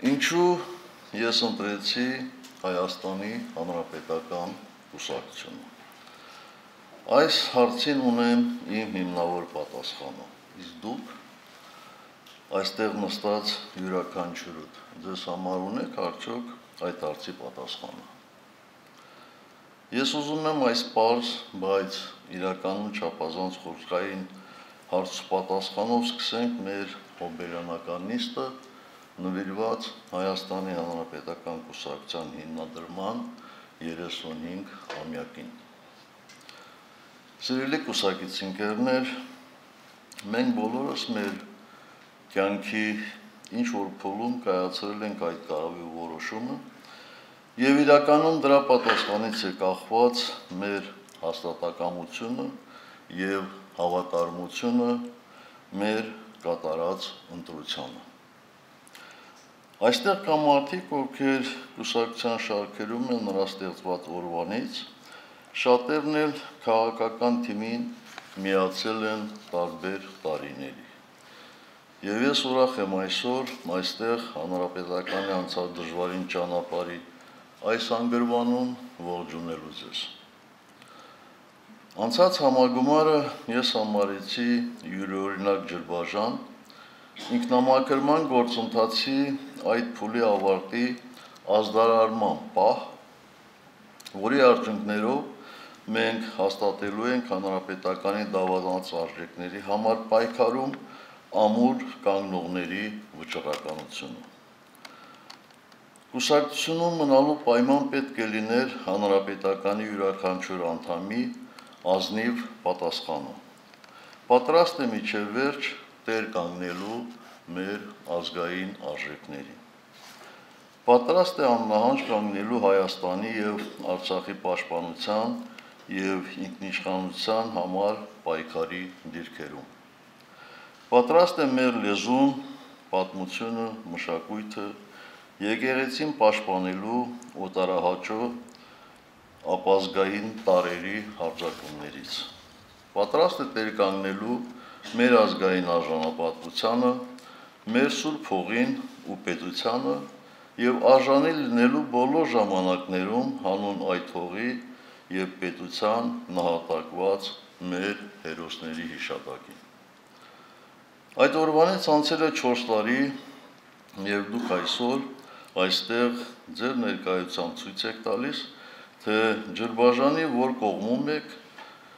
Ինչու ես ընտրեցի Հայաստանի Հանրապետական կուսակցությունը։ Այս հարցին ունեմ իմ հիմնավոր պատասխանը, իսկ դուք այստեղ նստած յուրաքանչյուրդ ձեզ համար ունեք արդյոք այդ հարցի պատասխանը։ Ես ուզում եմ այս պարզ, բայց իրականում չափազանց խորքային հարց-պատասխանով սկսենք մեր հոբելյանական նիստը, նվիրված Հայաստանի Հանրապետական կուսակցության հիմնադրման 35-ամյակին։ Սիրելի կուսակիցներ, մենք բոլորս մեր կյանքի ինչ-որ փուլում կայացրել ենք այդ կարևոր որոշումը եւ իրականում դրա պատասխանից է կախված մեր հաստատակամությունը եւ հավատարմությունը մեր կատարած ընտրությանը։ Այստեղ կան մարդիկ, ովքեր կուսակցության շարքերում են նրա ստեղծված օրվանից, շատերն էլ քաղաքական թիմին միացել են տարբեր տարիների։ Եվ ես ուրախ եմ այսօր այստեղ հանրապետականի անցած դժվարին ճանապարհի այս անգրվանում ողջունելու ձեզ։ Անցած համագումարը ես համարեցի յուրօրինակ ջրբաժան, ինքնամաքրման գործընթացի այդ փուլի ավարտի ազդարարման պահ, որի արդյունքներով մենք հաստատելու ենք հանրապետականի դավանած արժեքների համար պայքարում ամուր կանգնողների վճռականությունը։ Կուսակցությունում մնալու պայման պետք է լիներ հանրապետականի յուրաքանչյուր անդամի ազնիվ պատասխանը։ Պատրաստ է մինչև վերջ տեր կանգնելու մեր ազգային արժեքներին։ Պատրաստ է աննահանջ կանգնելու Հայաստանի եւ Արցախի պաշտպանության եւ ինքնիշխանության համար պայքարի դիրքերում։ Պատրաստ է մեր լեզուն, պատմությունը, մշակույթը, եկեղեցին պաշտպանելու օտարահաճո ապազգային տարրերի հարձակումներից։ Պատրաստ է տեր կանգնելու մեր ազգային արժանապատվությանը, մեր սուրբ հողին ու պետությանը եւ արժանի լինելու բոլոր ժամանակներում հանուն այդ հողի եւ պետության նահատակված մեր հերոսների հիշատակին։ Այդ օրվանից անցել է 4 տարի եւ դուք այսօր այստեղ ձեր ներկայությամբ ցույց եք տալիս, թե ջրբաժանի որ կողմում եք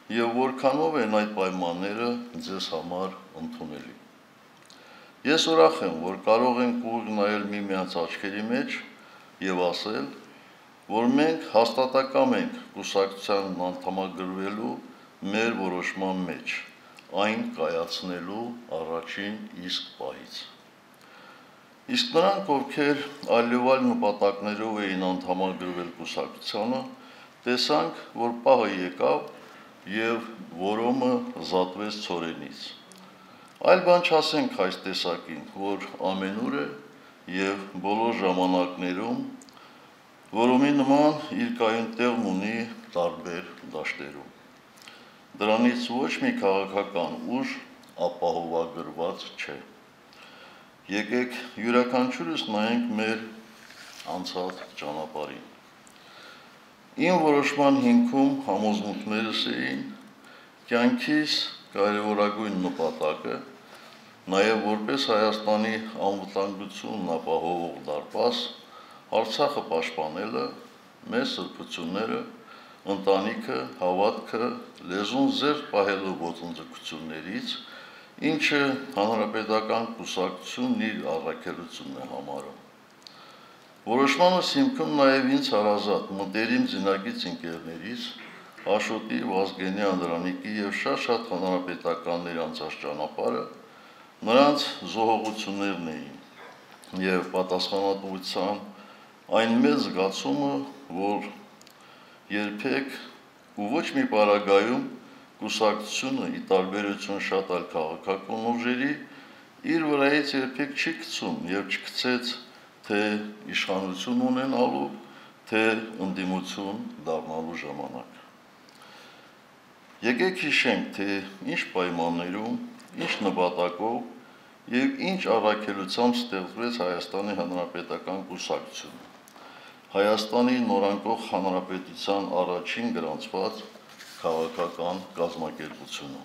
եւ որքանով են այդ պայմանները ձեզ համար ընդունելի։ Ես ուրախ եմ, որ կարող ենք ուղիղ նայել միմյանց աչքերի մեջ եւ ասել, որ մենք հաստատակամ ենք կուսակցության անդամագրվելու մեր որոշման մեջ, այն կայացնելու առաջին իսկ պահից։ Իսկ նրանք, ովքեր այլևալ նպատակներով էին անդամագրվել կուսակցությանը, տեսանք, որ պահը եկավ եւ որոմը զատվեց ցորենից։ Այլ բան չասենք այս տեսակին, որ ամենուր է եւ բոլոր ժամանակներում որոմի նման իր կայուն տեղն ունի տարբեր դաշտերում։ Դրանից ոչ մի քաղաքական ուժ ապահովագրված չէ։ Եկեք յուրաքանչյուրս նայենք մեր անցած ճանապարհին։ Իմ որոշման հիմքում համոզմունքներս էին կյանքիս կարևորագույն նպատակը, նաև որպես Հայաստանի անվտանգությունն ապահովող դարպաս, Արցախը պաշտպանելը, մեր սրբությունները, ընտանիքը, հավատքը, լեզուն զերծ պահելու ոտնձգություններից, ինչը հանրապետական կուսակցությունն իր առաքելությունն է համարում։ Որոշմանս հիմքում նաև ինձ հարազատ մտերիմ զինակից ընկերներից, Աշոտի, Վազգենի, Անդրանիկի եւ շատ հանրապետականների անցած ճանապարհը նրանց զոհողություններն էին եւ պատասխանատվության այն մեծ զգացումը, որ երբեք ու ոչ մի պարագայում կուսակցությունը ի տարբերություն շատ այլ քաղաքական ուժերի իր վրայից երբեք չի գցում եւ չգցեց թե իշխանություն ունենալու, թե ընդդիմություն դառնալու ժամանակ։ Եկեք հիշենք, թե ինչ պայմաններում, ինչ նպատակով եւ ինչ առաքելությամբ ստեղծվեց Հայաստանի Հանրապետական կուսակցությունը, Հայաստանի նորանկող հանրապետության առաջին գրանցված քաղաքական կազմակերպությունը։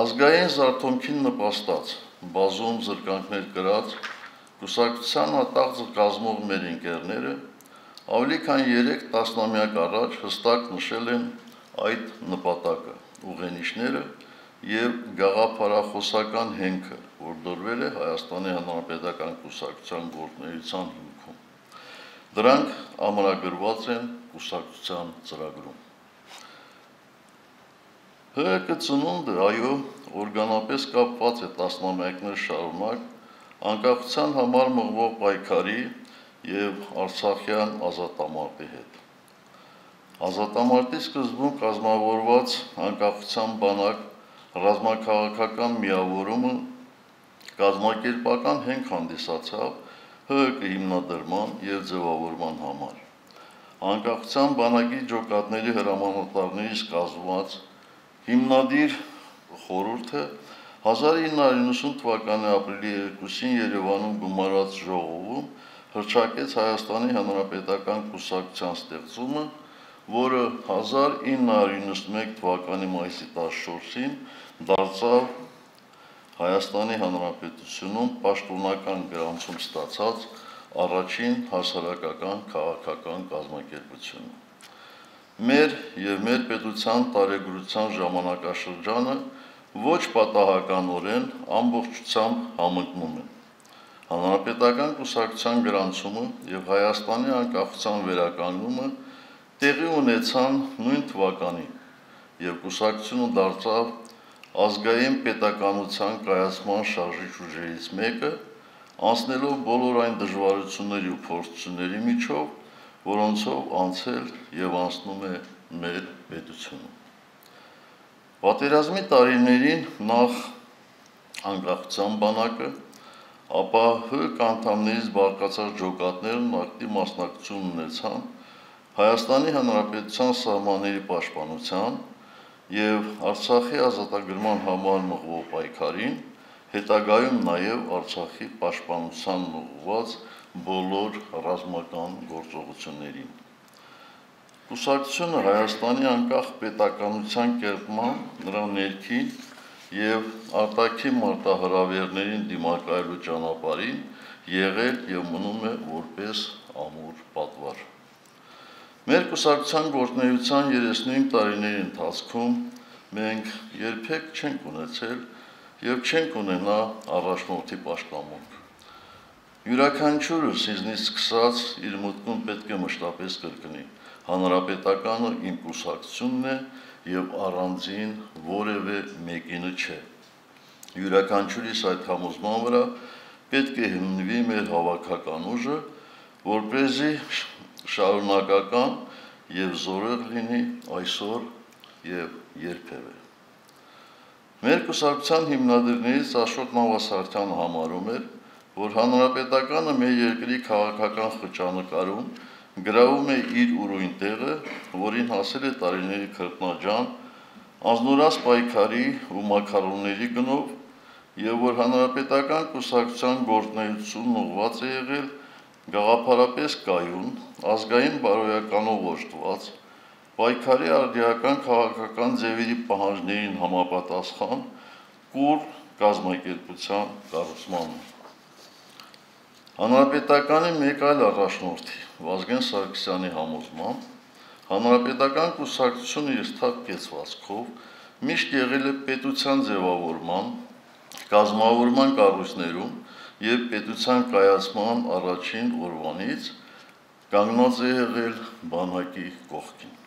Ազգային զարթոնքին նպաստած, բազում զրկանքներ կրած կուսակցության հատաղ կազմող մեր ընկերները ավելի քան 3 տասնամյակ առաջ հստակ նշել են այդ նպատակը, ուղենիշները եւ գաղափարախոսական հենքը, որ դրվել է Հայաստանի Հանրապետական կուսակցության գործունեության հիմքում։ Դրանք ամրագրված են կուսակցության ծրագրում։ ՀՀԿ ծնունդը, այո, օրգանապես կապված է տասնամյակներ շարունակ անկախության համար մղվող պայքարի եւ Արցախյան ազատամարտի հետ։ Ազատամարտի սկզբում կազմավորված անկախության բանակ ռազմաքաղաքական միավորումը կազմակերպական հենք հանդիսացավ ՀՀԿ հիմնադրման եւ ձևավորման համար։ Անկախության բանակի ջոկատների հրամանատարներից կազմված հիմնադիր խորհուրդը 1990 թվականի ապրիլի 2-ին Երևանում գումարած ժողովում հռչակեց Հայաստանի Հանրապետական կուսակցության ստեղծումը, որը 1991 թվականի մայիսի 14-ին դարձավ Հայաստանի Հանրապետությունում պաշտոնական գրանցում ստացած առաջին հասարակական քաղաքական կազմակերպությունը։ Մեր եւ մեր պետության տարեգրության ժամանակաշրջանը ոչ պատահականորեն ամբողջությամբ համընկնում են։ Հանրապետական կուսակցության գրանցումը եւ Հայաստանի անկախության վերականգնումը տեղի ունեցան նույն թվականին եւ կուսակցությունը դարձավ ազգային պետականության կայացման շարժիչ ուժերից մեկը, անցնելով բոլոր այն դժվարությունների ու փորձությունների միջով, որոնցով անցել եւ անցնում է մեր պետությունը։ Պատերազմի տարիներին նախ անկախության բանակը, ապա ՀՀԿ անդամներից բաղկացած ջոկատներն ակտիվ մասնակցություն ունեցան Հայաստանի Հանրապետության սահմանների պաշտպանության եւ Արցախի ազատագրման համար մղվող պայքարին, հետագայում նաեւ Արցախի պաշտպանության ուղղված բոլոր ռազմական գործողություններին։ Կուսակցությունը Հայաստանի անկախ պետականության կերտման, նրա ներքին եւ արտաքին մարտահրավերներին դիմակայելու ճանապարհին եղել եւ մնում է որպես ամուր պատվար։ Մեր կուսակցության գործունեության 35 տարիների ընթացքում մենք երբեք չենք ունեցել եւ չենք ունենա առաջնորդի պաշտամունք։ Յուրաքանչյուրս ինձնից սկսած իր մտքում պետք է մշտապես կրկնի. հանրապետականը իմ կուսակցությունն է եւ առանձին որևէ մեկինը չէ։ Յուրաքանչյուրիս այդ համոզման վրա պետք է հիմնվի մեր հավաքական ուժը, որպեսզի շարունակական եւ զորեղ լինի այսօր եւ երբևէ։ Մեր կուսակցության հիմնադիրներից Աշոտ Նավասարդյանը համարում էր, որ հանրապետականը մեր երկրի քաղաքական խճանկարում գրավում է իր ուրույն տեղը, որին հասել է տարիների քրտնաջան, անznորաց պայքարի ու մակարոնների գնով եւ որ հանրապետական կուսակցության գործունեությունն ուղղված է եղել գաղափարապես կայուն, ազգային բարոյականով օժտված, պայքարի արդիական քաղաքական ձևերի պահանջներին համապատասխան կուռ կազմակերպության կառուցմանը։ Հանրապետականի մեկ այլ առաջնորդի Վազգեն Սարգսյանի համոզմամբ հանրապետական կուսակցությունը իր թափ կեցվածքով միշտ եղել է պետության ձևավորման, կազմավորման կառույցներում եւ պետության կայացման առաջին օրվանից կանգնած է եղել բանակի կողքին։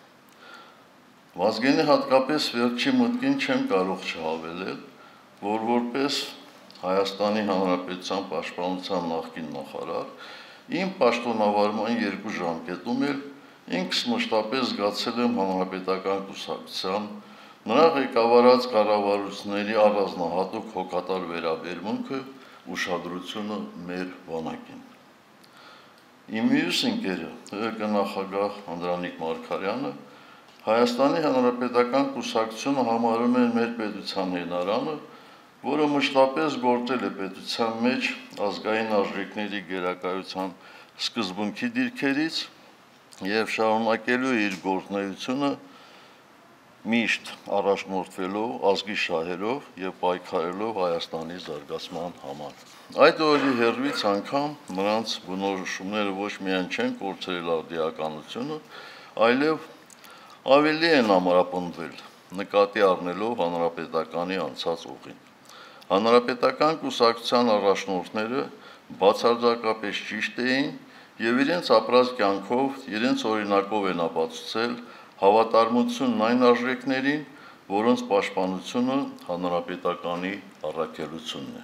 Վազգենի հատկապես վերջի մտքին չեմ կարող չհավելել, որ որպես Հայաստանի Հանրապետության պաշտպանության նախկին նախարար, իմ պաշտոնավարման 2 ժամկետում էլ ինքս մշտապես զգացել եմ հանրապետական կուսակցության, նրա ղեկավարած կառավարությունների առանձնահատուկ հոգատար վերաբերմունքը, ուշադրությունը մեր բանակին։ Իմ մյուս ընկերը, ՀՀԿ նախագահ Անդրանիկ Մարգարյանը, Հայաստանի Հանրապետական կուսակցությունը համարում է մեր պետության հենարանը, որը մշտապես գործել է պետության մեջ ազգային արժեքների գերակայության սկզբունքի դիրքերից եւ շարունակելու է իր գործունեությունը միշտ առաջնորդվելով ազգի շահերով եւ պայքարելով Հայաստանի զարգացման համար։ Այդ օրի հերվից անգամ նրանց բնորոշումները ոչ միայն չեն կորցրել արդիականությունը, այլև ավելի են ամրապնդվել, նկատի առնելով հանրապետականի անցած ուղին։ Հանրապետական կուսակցության առաջնորդները բացարձակապես ճիշտ էին եւ իրենց ապրած կյանքով, իրենց օրինակով են ապացուցել հավատարմությունն այն արժեքներին, որոնց պաշտպանությունը հանրապետականի առաքելությունն է։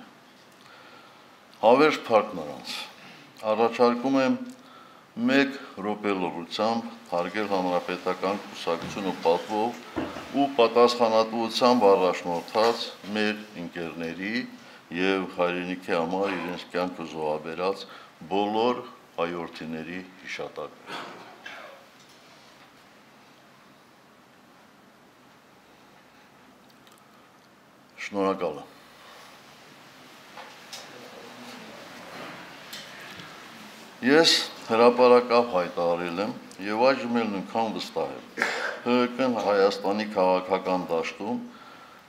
Հավերժ փառք նրանց։ Առաջարկում եմ 1 րոպե լռությամբ հարգել հանրապետական կուսակցությունը պատվով ու պատասխանատվությամբ առաջնորդած մեր ընկերների եւ հայրենիքի համար իրենց կյանքը զոհաբերած բոլոր հայրենիների հիշատակը։ Շնորհակալ եմ։ Ես հրապարակավ հայտարարել եմ եւ այժմ էլ նույնքան վստահ եմ։ ՀՀԿ-ն Հայաստանի քաղաքական դաշտում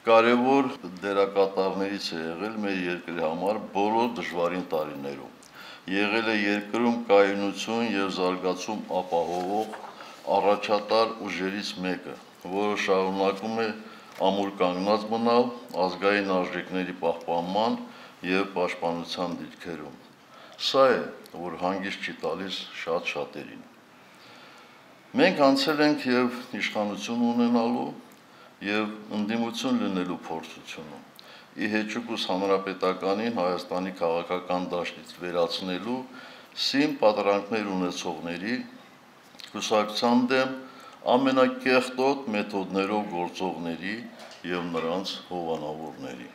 կարևոր դերակատարներից է եղել մեր երկրի համար բոլոր դժվարին տարիներում։ Եղել է երկրում կայունություն եւ զարգացում ապահովող առաջատար ուժերից մեկը, որը շարունակում է ամուր կանգնած մնալ ազգային արժեքների պահպանման եւ պաշտպանության դիրքերում։ Սա է, որ հանգիստ չի տալիս շատ-շատերին։ Մենք անցել ենք եւ իշխանություն ունենալու եւ ընդդիմություն լինելու փորձությունը, ի հեճուկս հանրապետականին Հայաստանի քաղաքական դաշտից վերացնելու սին պատրանքներ ունեցողների կուսակցության դեմ ամենակեղտոտ մեթոդներով գործողների եւ նրանց հովանավորների։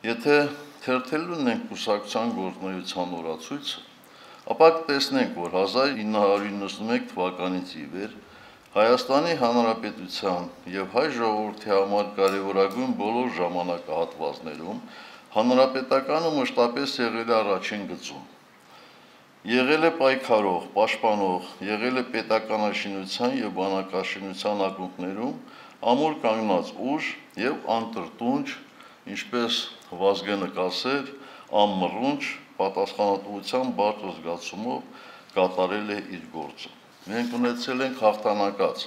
Եթե թերթելուն ենք կուսակցության գործունեության օրացույցը, ապա կտեսնենք, որ 1991 թվականից ի վեր Հայաստանի Հանրապետության եւ հայ ժողովրդի համար կարևորագույն բոլոր ժամանակահատվածներում հանրապետականը մշտապես եղել է առաջին գծում։ Եղել է պայքարող, պաշտպանող, եղել է պետականաշինության եւ բանակաշինության ակունքներում ամուր կանգնած ուժ եւ անտրտունջ, ինչպես Վազգենը կասեր, անմռունչ պատասխանատվության բարձր զգացումով կատարել է իր գործը։ Մենք ունեցել ենք հաղթանակած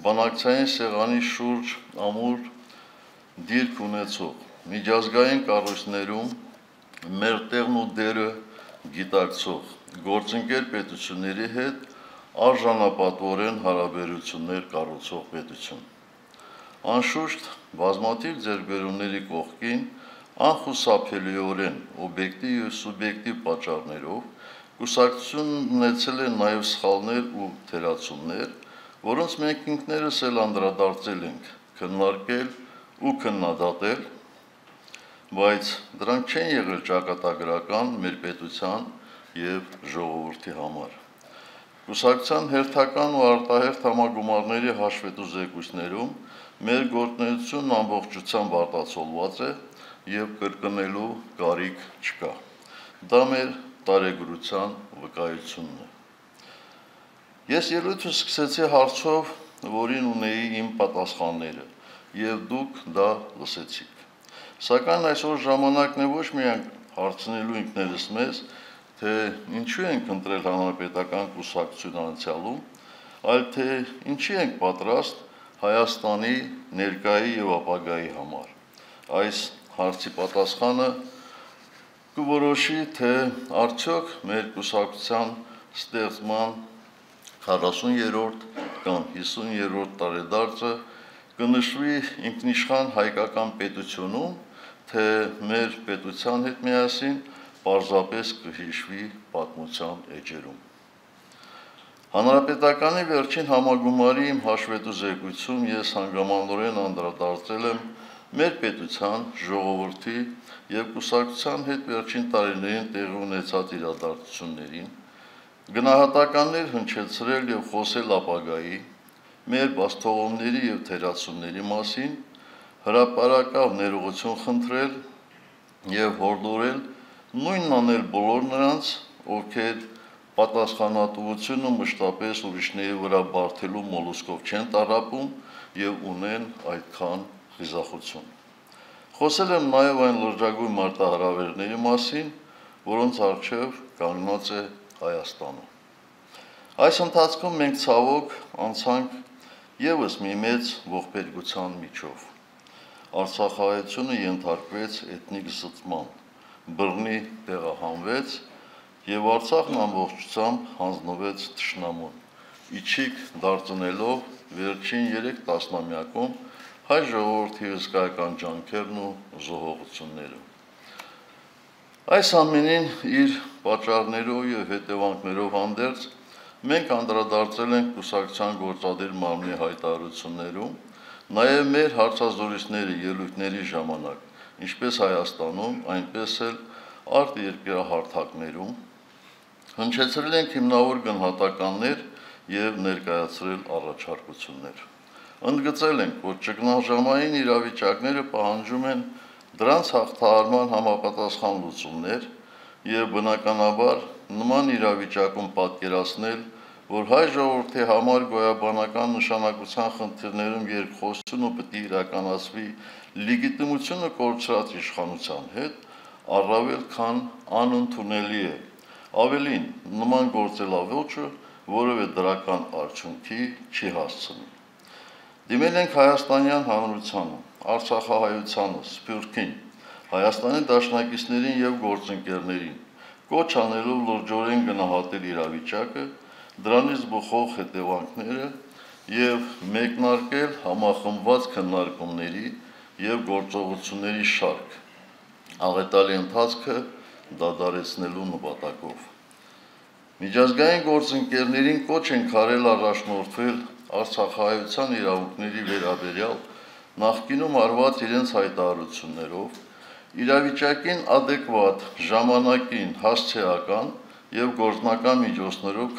բանակցային սեղանի շուրջ ամուր դիրք ունեցող միջազգային կառույցներում մեր տեղն ու դերը գիտակցող գործընկեր պետությունների հետ արժանապատվորեն հարաբերություններ կառուցող պետություն։ Անշուշտ բազմաթիվ ձեռքբերումների կողքին անխուսափելիորեն օբյեկտիվ եւ սուբյեկտիվ պատճառներով կուսակցությունն ունեցել է նաեւ սխալներ ու թերացումներ, որոնց մենք ինքներս էլ անդրադարձել ենք, քննարկել ու քննադատել, բայց դրանք չեն եղել ճակատագրական մեր պետության եւ ժողովրդի համար։ Կուսակցության հերթական ու արտահերթ համագումարների հաշվետու զեկույցներում մեր գործունեությունն ամբողջությամբ արտացոլված է եւ կրկնելու կարիք չկա։ Դա մեր տարեգրության վկայությունն է։ Ես ելույթը սկսեցի հարցով, որին ունեի իմ պատասխանները, եւ դուք դա լսեցիք։ Սակայն այսօր ժամանակն է ոչ միայն հարցնելու ինքներս մեզ, թե ինչու ենք ընտրել հանրապետական կուսակցություն անցյալում, այլ թե ինչի ենք պատրաստ Հայաստանի ներկայի եւ ապագայի համար։ Այս հարցի պատասխանը կորոշի, թե արդյոք մեր կուսակցության ստեղծման 40-րդ կամ 50-րդ տարեդարձը կնշվի ինքնիշխան հայկական պետությունում, թե մեր պետության հետ միասին պարզապես կհիշվի պատմության էջերում։ Հանրապետականի վերջին համագումարի իմ հաշվետու զեկույցում ես հանգամանորեն անդրադարձել եմ մեր պետության, ժողովրդի եւ կուսակցության հետ վերջին տարիներին տեղի ունեցած իրադարձություններին, գնահատականներ հնչեցրել եւ խոսել ապագայի, մեր բացթողումների եւ թերացումների մասին, հրապարակավ ներողություն խնդրել եւ հորդորել նույնն անել բոլոր նրանց, ովքեր պատասխանատվությունը մշտապես ուրիշների վրա բարթելու մոլուսկով չեն տառապում եւ ունեն այդքան խիզախություն։ Խոսել եմ նաեւ այն լրջագույն մարտահրավերների մասին, որոնց առջեւ կանգնած է Հայաստանը։ Այս ընթացքում մենք ցավոք անցանք եւս մի մեծ ողբերգության միջով։ Արցախահայությունը ենթարկվեց էթնիկ զտման, բռնի տեղահանվեց եւ Արցախն ամբողջությամբ հանձնվեց թշնամուն, իջիկ դարձնելով վերջին 3 տասնամյակում հայ ժողովրդի հսկայական ջանքերն ու զոհողությունները։ Այս ամենին իր պատճառներով եւ հետևանքներով հանդերձ մենք անդրադարձել ենք կուսակցության գործադիր մարմնի հայտարարություններում, նաև մեր հարցազրույցների ելույթների ժամանակ, ինչպես Հայաստանում, այնպես էլ արտերկրահարթակներում, հնչեցրել ենք հիմնավոր գնահատականներ եւ ներկայացրել առաջարկություններ։ Ընդգծել ենք, որ ճգնաժամային իրավիճակները պահանջում են դրանց հաղթահարման համապատասխան լուծումներ եւ բնականաբար նման իրավիճակում պատկերացնել, որ հայ ժողովրդի համար գոյաբանական նշանակության խնդիրներում երկխոսությունը պետք է իրականացվի լեգիտիմությունը կորցրած իշխանության հետ, առավել քան անընդունելի է։ Ավելին, նման գործելավոճը որևէ դրական արդյունքի չի հասցնի։ Դիմել ենք Հայաստանյան Հանրությանը, Արցախահայությանը, Սփյուռքին, Հայաստանի դաշնակիցներին եւ գործընկերներին, կոչ անելով լրջորեն գնահատել իրավիճակը, դրանից բխող հետևանքները եւ մեկնարկել համախմբված քննարկումների եւ գործողությունների շարք, աղետալի ընթացքը դադարեցնելու նպատակով։ Միջազգային գործընկերներին կոչ ենք արել առաջնորդվել Արցախահայության իրավունքների վերաբերյալ նախկինում արված իրենց հայտարարություններով, իրավիճակին adekvat, ժամանակին հասցեական եւ գործնական միջոցներով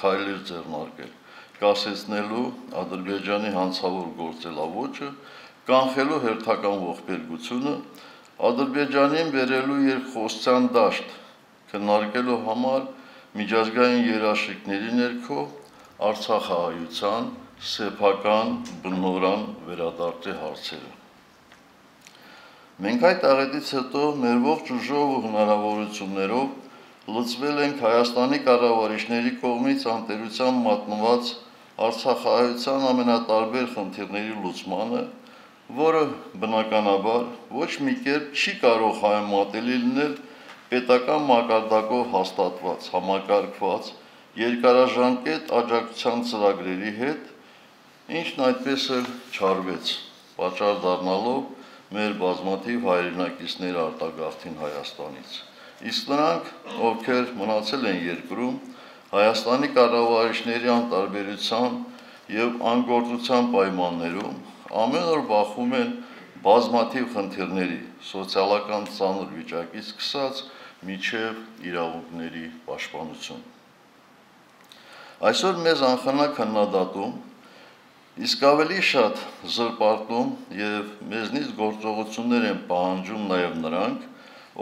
քայլեր ձեռնարկել, կասեցնելու Ադրբեջանի հանցավոր գործելավոճը, կանխելու հերթական ողբերգությունը, Ադրբեջանին բերելու երկխոսության դաշտ, քննարկելու համար միջազգային երաշխիքների ներքո Արցախահայության սեփական բնօրրան վերադարձի հարցերը։ Մենք այդ աղետից հետո մեր ողջ ուժով ու հնարավորություններով լծվել ենք Հայաստանի կառավարիչների կողմից անտերությամբ մատնված Արցախահայության ամենատարբեր խնդիրների լուծմանը, որը բնականաբար ոչ մի կերպ չի կարող համեմատելի լինել պետական մակարդակով հաստատված, համակարգված, երկարաժամկետ աջակցության ծրագրերի հետ, ինչն այդպես էլ չարվեց, պատճառ դառնալով մեր բազմաթիվ հայրենակիցների արտագաղթին Հայաստանից։ Իսկ նրանք, ովքեր մնացել են երկրում, Հայաստանի կառավարիչների անտարբերության եւ անգործության պայմաններում ամեն օր բախվում են բազմաթիվ խնդիրների, սոցիալական ծանր վիճակից սկսած մինչև իրավունքների պաշտպանություն։ Այսօր մեզ անխնա քննադատում, իսկ ավելի շատ զրպարտում եւ մեզնից գործողություններ են պահանջում նաեւ նրանք,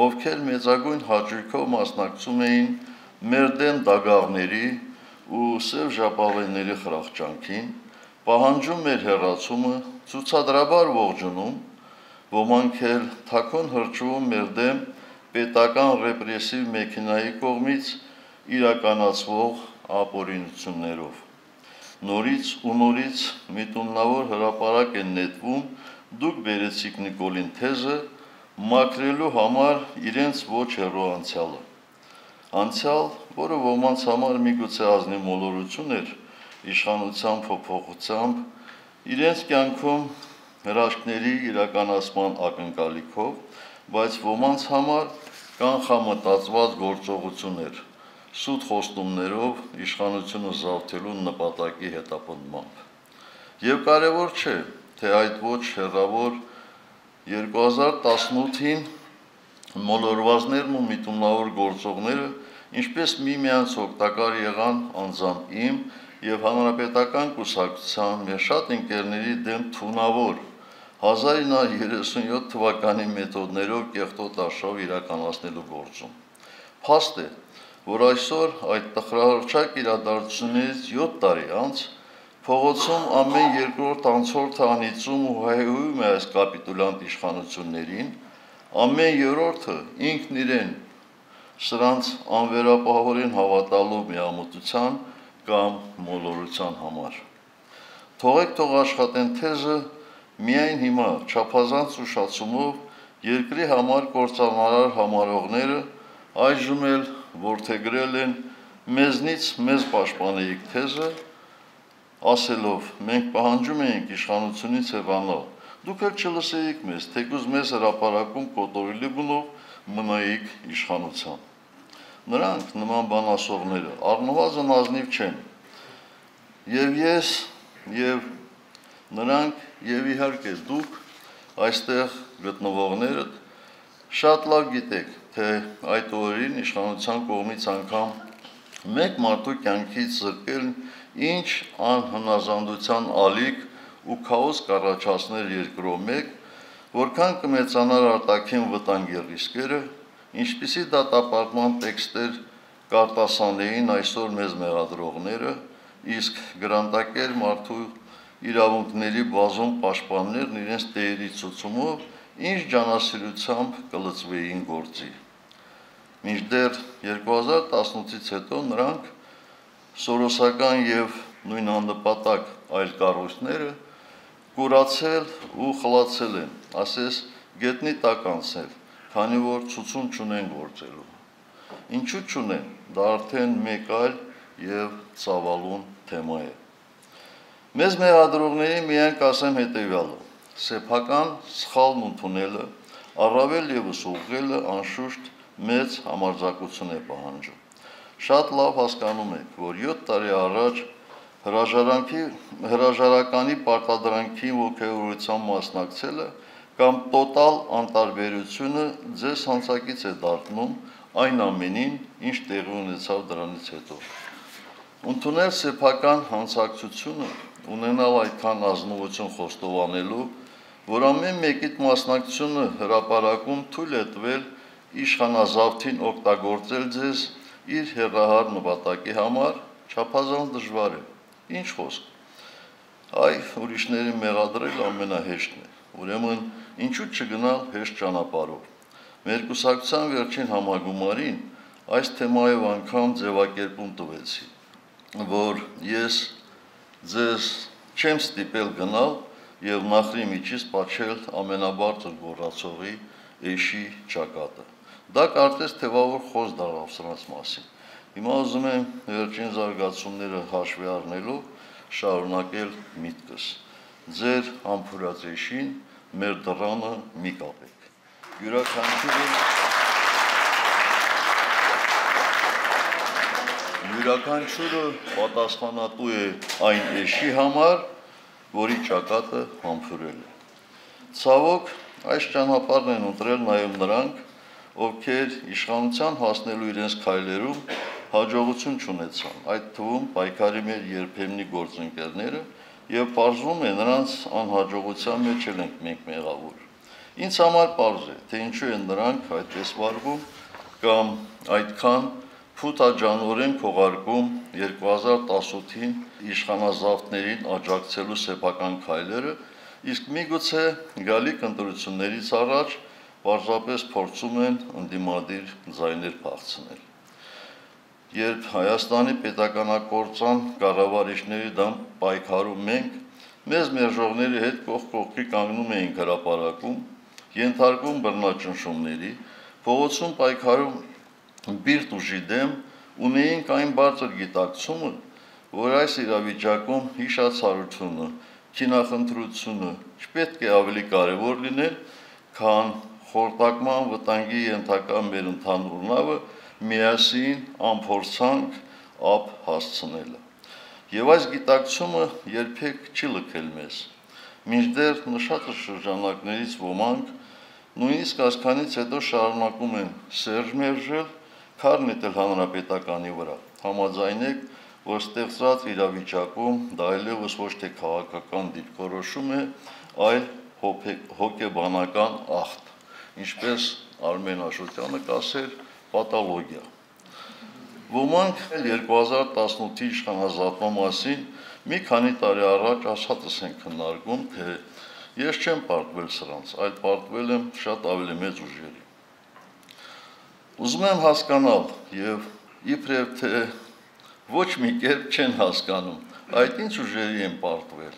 ովքեր մեծագույն հաճույքով մասնակցում էին մեր դեմ դագաղների ու սև ժապավենների խրախճանքին, պահանջում մեր հեռացումը, ցուցադրաբար ողջունում, ոմանք էլ թաքուն հրճվում մեր դեմ պետական ռեպրեսիվ մեքենայի կողմից իրականացվող ապօրինություններով։ Նորից ու նորից միտումնավոր հրապարակ են նետվում դուք բերեցիք Նիկոլին թեզը մաքրելու համար իրենց ոչ հեռու անցյալը։ Անցյալ, որը ոմանց համար միգուցե ազնիվ մոլորություն էր իշխանության փոփոխությամբ, իրենց կյանքում հրաշքների իրականացման ակնկալիքով, բայց ոմանց համար կանխամտածված գործողություն էր, սուտ խոստումներով իշխանությունը զավթելու նպատակի հետապնդմամբ։ Եվ կարևոր չէ, թե այդ ոչ հեռավոր 2018-ին մոլորվածներն ու միտումնավոր գործողները ինչպես միմյանց օգտակար եղան անձամբ իմ եւ հանրապետական կուսակցության մեր շատ ընկերների դեմ թունավոր 1937 թվականի մեթոդներով կեղտոտ արշավ իրականացնելու գործում։ Փաստ է, որ այսօր այդ տխրահռչակ իրադարձությունից 7 տարի անց փողոցում ամեն երկրորդ անցորդը անիծում ու հայհոյում է այս կապիտուլյանտ իշխանություններին, ամեն երրորդը ինքն իրեն սրանց անվերապահորեն հավատալու միամտության կամ մոլորության համար։ Թողեք թող աշխատեն թեզը միայն հիմա չափազանց ուշացումով երկրի համար կործանարար համարողները այժմ էլ որդեգրել են մեզնից մեզ պաշտպանեիք թեզը, ասելով մենք պահանջում ենք իշխանությունից հեռանալ, դուք էլ չլսեիք մեզ, թեկուզ մեզ հրապարակում կոտորելի գնով մնայիք իշխանության։ Նրանք նման բան ասողները առնվազն ազնիվ չեն, եւ ես, եւ նրանք, եւ իհարկե դուք այստեղ գտնվողներդ շատ լավ գիտեք, թե այդ օրերին իշխանության կողմից անգամ մեկ մարդու կյանքից զրկելն ինչ անհնազանդության ալիք ու քաոս կառաջացներ երկրով մեկ, որքան կմեծանար արտաքին վտանգի ռիսկերը, ինչպիսի դատապարտման տեքստեր կարտասանեին այսօր մեզ մեղադրողները, իսկ գրանտակեր մարդու իրավունքների բազում պաշտպաններն իրենց տերերի ցուցումով ինչ ջանասիրությամբ կլծվեին գործի։ Մինչդեռ 2018-ից հետո նրանք սորոսական եւ նույն աննպատակ այլ կառույցները կուրացել ու խլացել են, ասես գետնի տակ անցել, քանի որ ցուցում չունեն գործելու։ Ինչու չունեն, դա արդեն մեկ այլ եւ ցավալուն թեմա է։ Մեզ մեղադրողների միայն կասեմ հետեւյալը. սեփական սխալն ընդունելը, առավել եւս ուղղելը անշուշտ մեծ համարձակություն է պահանջում։ Շատ լավ հասկանում եք, որ 7 տարի առաջ հրաժարականի պարտադրանքի ոգևորության մասնակցելը կամ տոտալ անտարբերությունը ձեզ հանցակից է դառնում այն ամենին, ինչ տեղի ունեցավ դրանից հետո։ Ընդունել սեփական հանցակցությունը, ունենալ այդքան ազնվություն խոստովանելու, որ ամեն մեկիդ մասնակցությունը հրապարակում թույլ է տվել իշխանազավթին օգտագործել ձեզ իր հեռահար նպատակի համար, չափազանց դժվար է։ Ինչ խոսք։ Այ ուրիշներին մեղադրել ամենահեշտն է։ Ուրեմն ինչու չգնալ հեշտ ճանապարհով։ Մեր կուսակցության վերջին համագումարին այս թեմայով անգամ ձևակերպում տվեցի, որ ես ձեզ չեմ ստիպել գնալ եւ նախրի միջից պատչել ամենաբարձր գոռացողի էշի ճակատը։ Դա կարծես թեւավոր խոս դառավ սրանց մասին։ Հիմա ուզում եմ վերջին զարգացումները հաշվի առնելով շարունակել միտքս։ Ձեր համբուրած էշին մեր դռանը մի կապեք։ Յուրաքանչյուրը պատասխանատու է այն էշի համար, որի ճակատը համբուրել է։ Ցավոք, այս ճանապարհն են ընտրել նաև նրանք, ովքեր իշխանության հասնելու իրենց քայլերում հաջողություն չունեցան, այդ թվում պայքարի մեր երբեմնի գործընկերները, եւ պարզվում է նրանց անհաջողության մեջ ենք մենք մեղավոր։ Ինձ համար պարզ է, թե ինչու են նրանք այդպես վարվում կամ այդքան փութաջանորեն քողարկում 2018-ին իշխանազավթներին աջակցելու սեփական քայլերը, իսկ միգուցե գալիք ընտրություններից առաջ պարզապես փորձում են ընդդիմադիր ձայներ փախցնել։ Երբ Հայաստանի պետականակործան կառավարիչների դեմ պայքարում մենք, մեզ մերժողների հետ կողք կողքի կանգնում էինք հրապարակում, ենթարկվում բռնաճնշումների, փողոցում պայքարում բիրտ ուժի դեմ, ունեինք այն բարձր գիտակցումը, որ այս իրավիճակում հիշացարությունը, քինախնդրությունը չպետք է ավելի կարևոր լինել, քան խորտակման վտանգի ենթակա մեր ընդհանուր նավը միասին անփորձանք ափ հասցնելը։ Եվ այս գիտակցումը երբեք չի լքել մեզ։ Մինչդեռ նշած շրջանակներից ոմանք նույնիսկ այսքանից հետո շարունակում են սերժ մերժել, քար նետել հանրապետականի վրա։ Համաձայնեք, որ ստեղծված իրավիճակում դա այլևս ոչ թե քաղաքական դիրքորոշում է, այլ հոգեբանական ախտ, ինչպես Արմեն Աշոտյանը կասեր, պաթոլոգիա։ Ոմանք 2018-ի իշխանազատման մասին մի քանի տարի առաջ ասածս են քննարկում, թե ես չեմ պարտվել սրանց, այլ պարտվել եմ շատ ավելի մեծ ուժերի։ Ուզում եմ հասկանալ եւ իբրև թե ոչ մի կերպ չեն հասկանում, այդ ինչ ուժերի են պարտվել։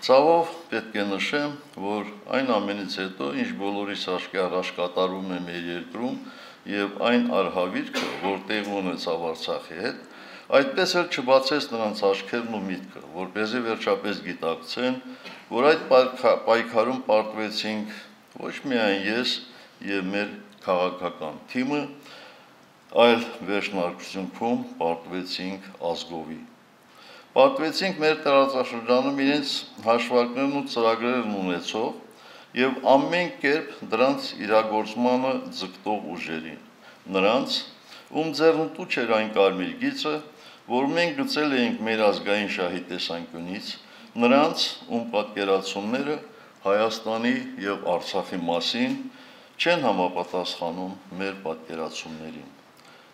Ցավով պետք է նշեմ, որ այն ամենից հետո, ինչ բոլորիս աչքի առաջ կատարվում է մեր երկրում եւ այն արհավիրքը, որ տեղի ունեցավ Արցախի հետ, այդպես էլ չբացեց նրանց աչքերն ու միտքը, որպեսզի վերջապես գիտակցեն, որ այդ պայքարում պարտվեցինք ոչ միայն ես եւ մեր քաղաքական թիմը, այլ վերջնարկությունքում պարտվեցինք ազգովի։ Պարտվեցինք մեր տարածաշրջանում իրենց հաշվարկներն ու ծրագրերն ունեցող եւ ամեն կերպ դրանց իրագործմանը ձգտող ուժերին, նրանց, ում ձեռնտու չէր այն կարմիր գիծը, որ մենք գծել էինք մեր ազգային շահի տեսանկյունից, նրանց, ում պատկերացումները Հայաստանի եւ Արցախի մասին չեն համապատասխանում մեր պատկերացումներին։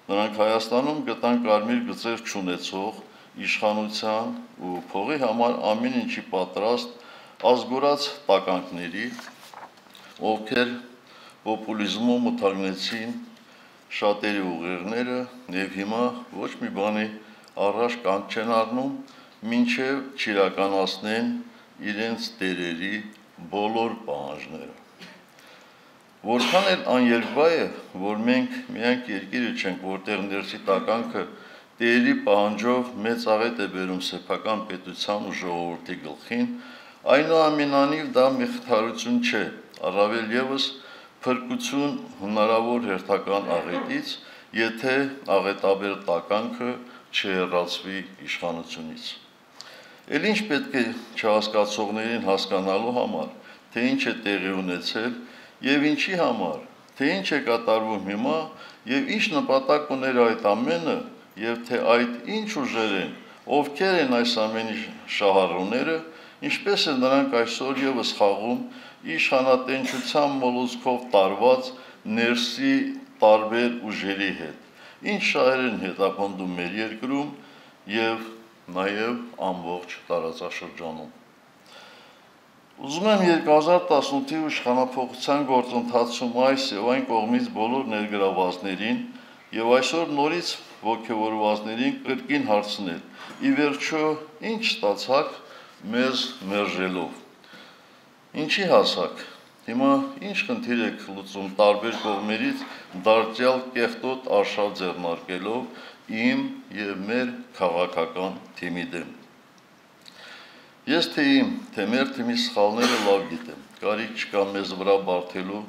Նրանք Հայաստանում գտան կարմիր գծեր չունեցող, իշխանության ու փողի համար ամեն ինչի պատրաստ ազգուրած տականքների, ովքեր պոպուլիզմում մթագնեցին շատերի ուղեղները եւ հիմա ոչ մի բանի առաջ կանգ չեն առնում, մինչև չիրականացնեն իրենց տերերի բոլոր պահանջները։ Որքան էլ աներկբա է, որ մենք միայն երկիրը չենք, որտեղ ներսի տականքը տերերի պահանջով մեծ աղետ է բերում սեփական պետության ու ժողովրդի գլխին, այնուամենայնիվ դա մեղթարություն չէ, առավել եւս փրկություն հնարավոր հերթական աղետից, եթե աղետաբեր տականքը չհեռացվի իշխանությունից։ Էլ ինչ պետք է չհասկացողներին հասկանալու համար, թե ինչ է տեղի ունեցել եւ ինչի համար, թե ինչ է կատարվում հիմա եւ ինչ նպատակ ուներ այդ ամենը եւ թե այդ ինչ ուժեր են, ովքեր են այս ամենի շահառուները, ինչպես է նրանք այսօր եւս խաղում իշխանատենչության մոլուցքով տարված ներսի տարբեր ուժերի հետ, ինչ շահեր են հետապնդում մեր երկրում եւ նաեւ ամբողջ տարածաշրջանում։ Ուզում եմ 2018-ի իշխանափոխության գործընթացում այս եւ այն կողմից բոլոր ներգրավվածներին եւ այսօր նորից ողջավորվածներին կրկին հարցնել. ի վերջո ինչ ստացաք մեզ մերժելով։ Ինչի հասակ։ Հիմա ինչ խնդիր եք լուծում տարբեր կողմերից դարձյալ կեղտոտ արշավ ձեռնարկելով իմ եւ մեր քաղաքական թիմի դեմ։ Ես թե իմ, թե մեր թիմի սխալները լավ գիտեմ, կարիք չկա մեզ վրա բարթելու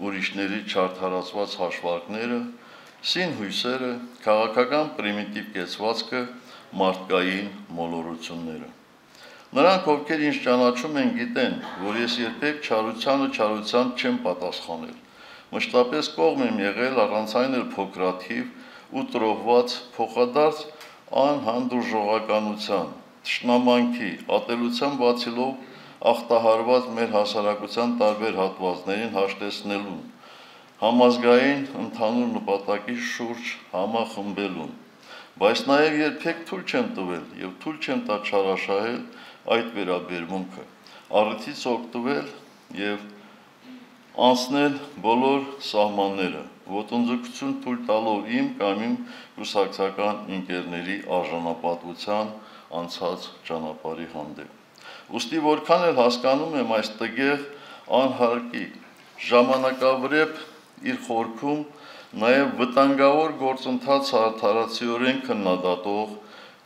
ուրիշների չարդարացված հաշվարկները, սին հույսերը, քաղաքական պրիմիտիվ կեցվածքը, մարդկային մոլորությունները։ Նրանք, ովքեր ինձ ճանաչում են, գիտեն, որ ես երբեք չարությանը չարությամբ չեմ պատասխանել, մշտապես կողմ եմ եղել առանց այն էլ փոքրաթիվ ու տրոհված փոխադարձ անհանդուրժողականության, թշնամանքի, ատելության բացելով ախտահարված մեր հասարակության տարբեր հատվածներին հաշտեցնելուն, համազգային ընդհանուր նպատակի շուրջ համախմբելուն, բայց նաև երբեք թույլ չեմ տվել եւ թույլ չեմ տա չարաշահել այդ վերաբերմունքը, առիթից օգտվել եւ անցնել բոլոր սահմանները, ոտնձգություն թույլ տալով իմ կամ իմ կուսակցական ընկերների արժանապատվության անցած ճանապարհի հանդեպ։ Ուստի որքան էլ հասկանում եմ այս տգեղ անհարկի ժամանակավրեպ իր խորքում նաև վտանգավոր գործընթաց արդարացիորեն քննադատող,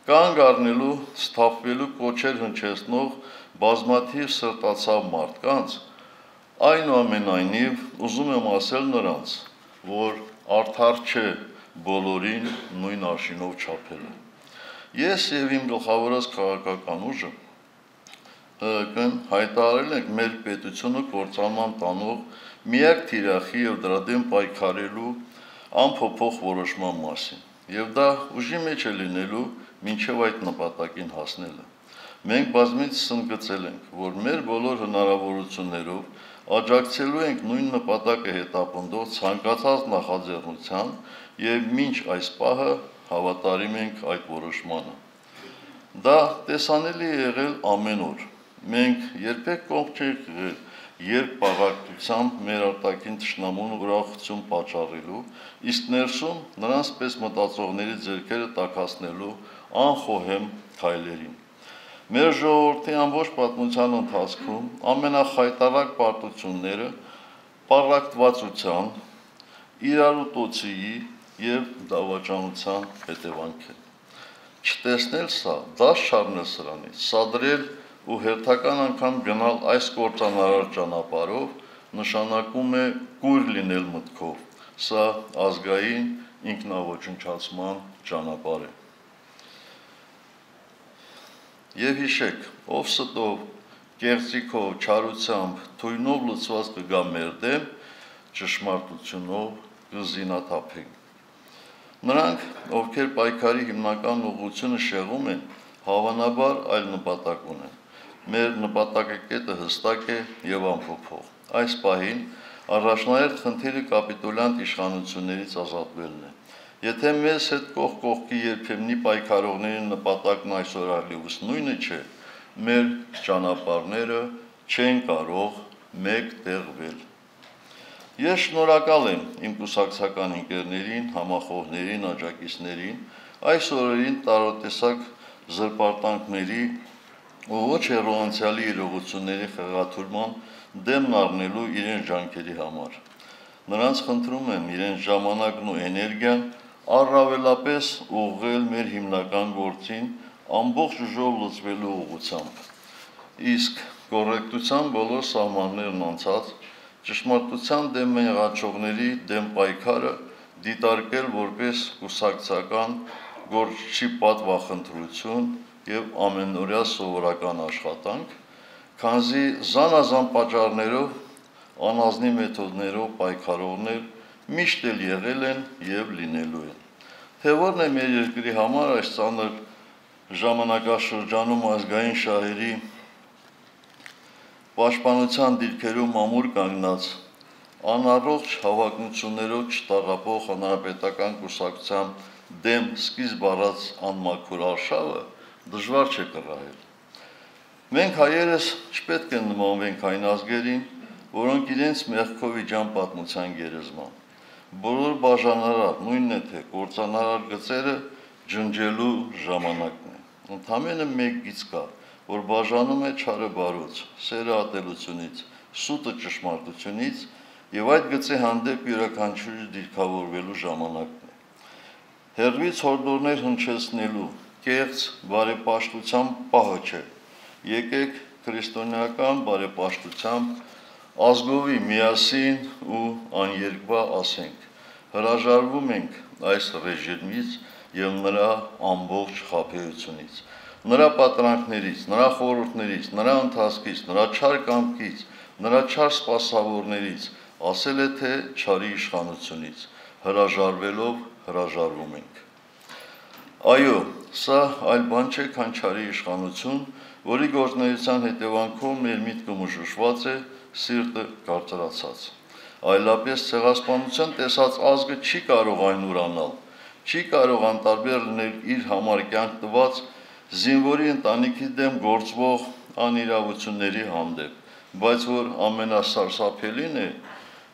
կանգ առնելու, սթափվելու կոչեր հնչեցնող բազմաթիվ սրտացավ մարդկանց, այնուամենայնիվ ուզում եմ ասել նրանց, որ արդար չէ բոլորին նույն արշինով չափելը։ Ես եւ իմ գլխավորած քաղաքական ուժը ՀՀԿ-ն հայտարարել ենք մեր պետությունը կործանման տանող միակ թիրախի եւ դրա դեմ պայքարելու անփոփոխ որոշման մասին։ Եվ դա ուժի մեջ է լինելու մինչև այդ նպատակին հասնելը։ Մենք բազմից ընդգծել ենք, որ մեր բոլոր հնարավորություններով աջակցելու ենք նույն նպատակը հետապնդող ցանկացած նախաձեռնության եւ մինչ այս պահը հավատարիմ ենք այդ որոշմանը։ Դա տեսանելի է եղել ամեն օր։ Մենք երբեք կողմ չենք եղել երկպաղակությամբ մեր արտաքին թշնամուն ուրախություն պատճառելու, իսկ ներսում նրանց պես մտածողների ձեռքերը տաքացնելու անխոհեմ քայլերին։ Մեր ժողովրդի ամբողջ պատմության ընթացքում ամենախայտարակ պարտությունները պառակտվածության, իրարուտոցիի եւ դավաճանության հետևանք են։ Չտեսնել սա, դաշ չառնել սրանից, սադրել ու հերթական անգամ գնալ այս կործանարար ճանապարհով նշանակում է կույր լինել մտքով, սա ազգային ինքնաոչնչացման ճանապարհ է։ Եվ հիշեք, ով ստով, կեղծիքով, չարությամբ, թույնով լցված կգա մեր դեմ, ճշմարտությունով կզինաթափեն։ Նրանք, ովքեր պայքարի հիմնական ուղղությունը շեղում են, հավանաբար այլ նպատակ ունեն։ Մեր նպատակակետը հստակ է եւ անփոփոխ։ Այս պահին առաջնահերթ խնդիրը կապիտուլյանտ իշխանություններից ազատվելն է։ Եթե մեզ հետ կողք կողքի երբեմնի պայքարողների նպատակն այսօր այլևս նույնը չէ, մեր ճանապարհները չեն կարող մեկտեղվել։ Ես շնորհակալ եմ իմ կուսակցական ընկերներին, համախոհներին, աջակիցներին, այս օրերին տարատեսակ զրպարտանքների ու ոչ հեռու անցյալի իրողությունների խեղաթյուրման դեմն առնելու իրենց ջանքերի համար։ Նրանց խնդրում եմ իրենց ժամանակն ու էներգիան առավելապես ուղղել մեր հիմնական գործին ամբողջ ուժով լծվելու ուղղությամբ։ Իսկ կոռեկտության բոլոր սահմաններն անցած ճշմարտության դեմ մեղադրողների դեմ պայքարը դիտարկել որպես կուսակցական գործչի պատվախնդրություն եւ ամենօրյա սովորական աշխատանք, քանզի զանազան պատճառներով անազնի մեթոդներով պայքարողներ միշտ էլ եղել են եւ լինելու են։ Թե որն է մեր երկրի համար այս ծանր ժամանակաշրջանում ազգային շահերի պաշտպանության դիրքերում ամուր կանգնած անառողջ հավակնություններով չտառապող հանրապետական կուսակցության դեմ սկիզբ առած անմաքուր արշավը դժվար չէ կռահել։ Մենք հայերս չպետք է նմանվենք այն ազգերին, որոնք իրենց մեղքով իջան պատմության գերեզման։ Բոլոր բաժանարար, նույնն է թե կործանարար գծերը ջնջելու ժամանակն է։ Ընդամենը մեկ գիծ կա, որ բաժանում է չարը բարոց, սերը ատելությունից, սուտը ճշմարտությունից եւ այդ գծի հանդեպ յուրաքանչյուրի դիրքավորվելու ժամանակն է։ Հերվից հորդորներ հնչեցնելու կեղծ բարեպաշտության պահը չէ։ Եկեք քրիստոնեական բարեպաշտությամբ ազգովի միասին ու աներկբա ասենք, հրաժարվում ենք այս ռեժիմից եւ նրա ամբողջ խաբեությունից, նրա պատրանքներից, նրա խորհուրդներից, նրա ընթացքից, նրա չար կամքից, նրա չար սպասավորներից, ասել է թե չարի իշխանությունից, հրաժարվելով հրաժարվում ենք։ Այո, սա այլ բան չէ, քան չարի իշխանություն, որի գործունեության հետևանքով մեր միտքը մշուշված է, սիրտը կարծրացած։ Այլապես ցեղասպանության տեսած ազգը չի կարող այն ուրանալ, չի կարող անտարբեր լինել իր համար կյանք տված զինվորի ընտանիքի դեմ գործվող անիրավությունների հանդեպ, բայց որ ամենասարսափելին է,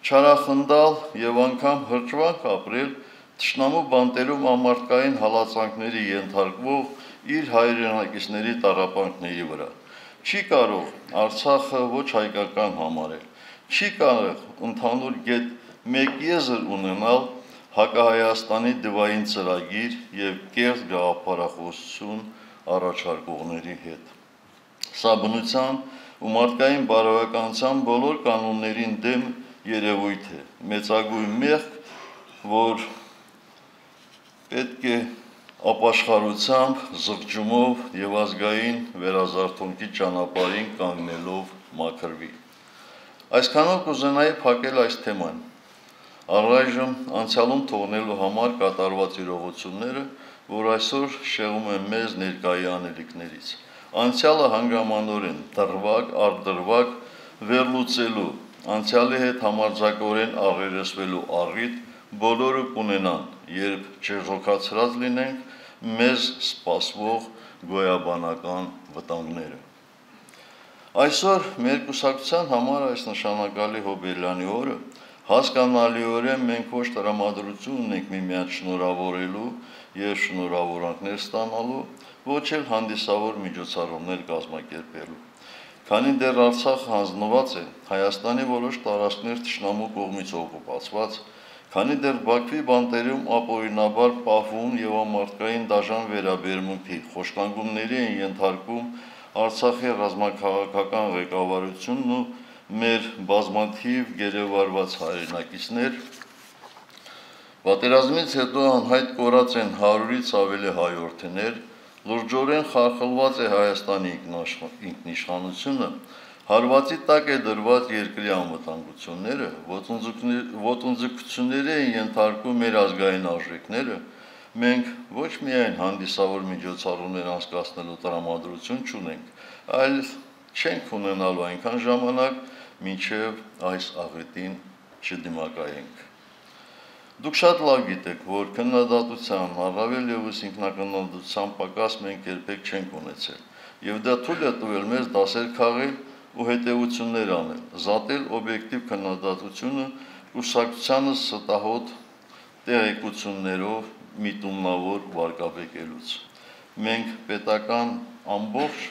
չարախնդալ եւ անգամ հրճվանք ապրել թշնամու բանտերում ամարտկային հալածանքների ենթարկվող իր հայրենակիցների տառապանքների վրա։ Չի կարող Արցախը ոչ հայկական համարել, չի կարող ընդհանուր գետ մեկ եզր ունենալ հակահայաստանի դվային ծրագիր եւ կեղծ գաղափարախոսություն առաջարկողների հետ։ Սա բնության ու մարդկային բարոյականության բոլոր կանոններին դեմ երևույթ է, մեծագույն մեղք, որ պետք է ապաշխարությամբ, զղջումով եւ ազգային վերազարթոնքի ճանապարհին կանգնելով մաքրվի։ Այսքանով կուզենայի փակել այս թեման։ Առայժմ անցյալում թողնելու համար կատարված իրողությունները, որ այսօր շեղում են մեզ ներկայի անելիքներից։ անցյալը հանգամանորեն դրվագ արդրվագ վերլուծելու, անցյալի հետ համարձակորեն աղերեսվելու առիթ բոլորը կունենան, երբ չեժոքացրած լինենք մեզ սպասվող գոյաբանական վտանգները։ Այսօր մեր կուսակցության համար այս նշանակալի հոբելյանի օրը հասկանալիորեն մենք ոչ տրամադրություն ունենք միմյանց շնորհավորելու եւ շնորհավորանքներ ստանալու, ոչ էլ հանդիսավոր միջոցառումներ կազմակերպելու։ Քանի դեռ Արցախը հանձնված է Հայաստանի որոշ տարածքներ թշնամու կողմից օկուպացված, քանի դեռ Բաքվի բանտերում ապօրինաբար պահվում եւ ամարտկային դաժան վերաբերմունքի խոշտանգումների են ենթարկում Արցախի ռազմաքաղաքական ղեկավարությունն ու մեր բազմաթիվ գերեվարված հայրենակիցներ, պատերազմից հետո անհայտ կորած են 100-ից ավելի հայորդիներ, լրջորեն խարխլված է Հայաստանի ինքնիշխանությունը, հարվածի տակ է դրված երկրի անվտանգությունները, ոտնձգությունների են ենթարկում մեր ազգային արժեքները, մենք ոչ միայն հանդիսավոր միջոցառումներ անցկացնելու տրամադրություն չունենք, այլ չենք ունենալու այնքան ժամանակ, մինչև այս աղետին չդիմակայենք։ Դուք շատ լավ գիտեք, որ քննադատության, առավել ևս ինքնակնդության պակաս մենք երբեք չենք ունեցել, եւ դա թույլ է տվել մեզ դասեր քաղել ու հետեւություններ անել, զատել օբյեկտիվ քննադատությունը կուսակցությանը ստահոդ տեղեկություններով միտումնավոր վարկաբեկելուց։ Մենք պետական ամբողջ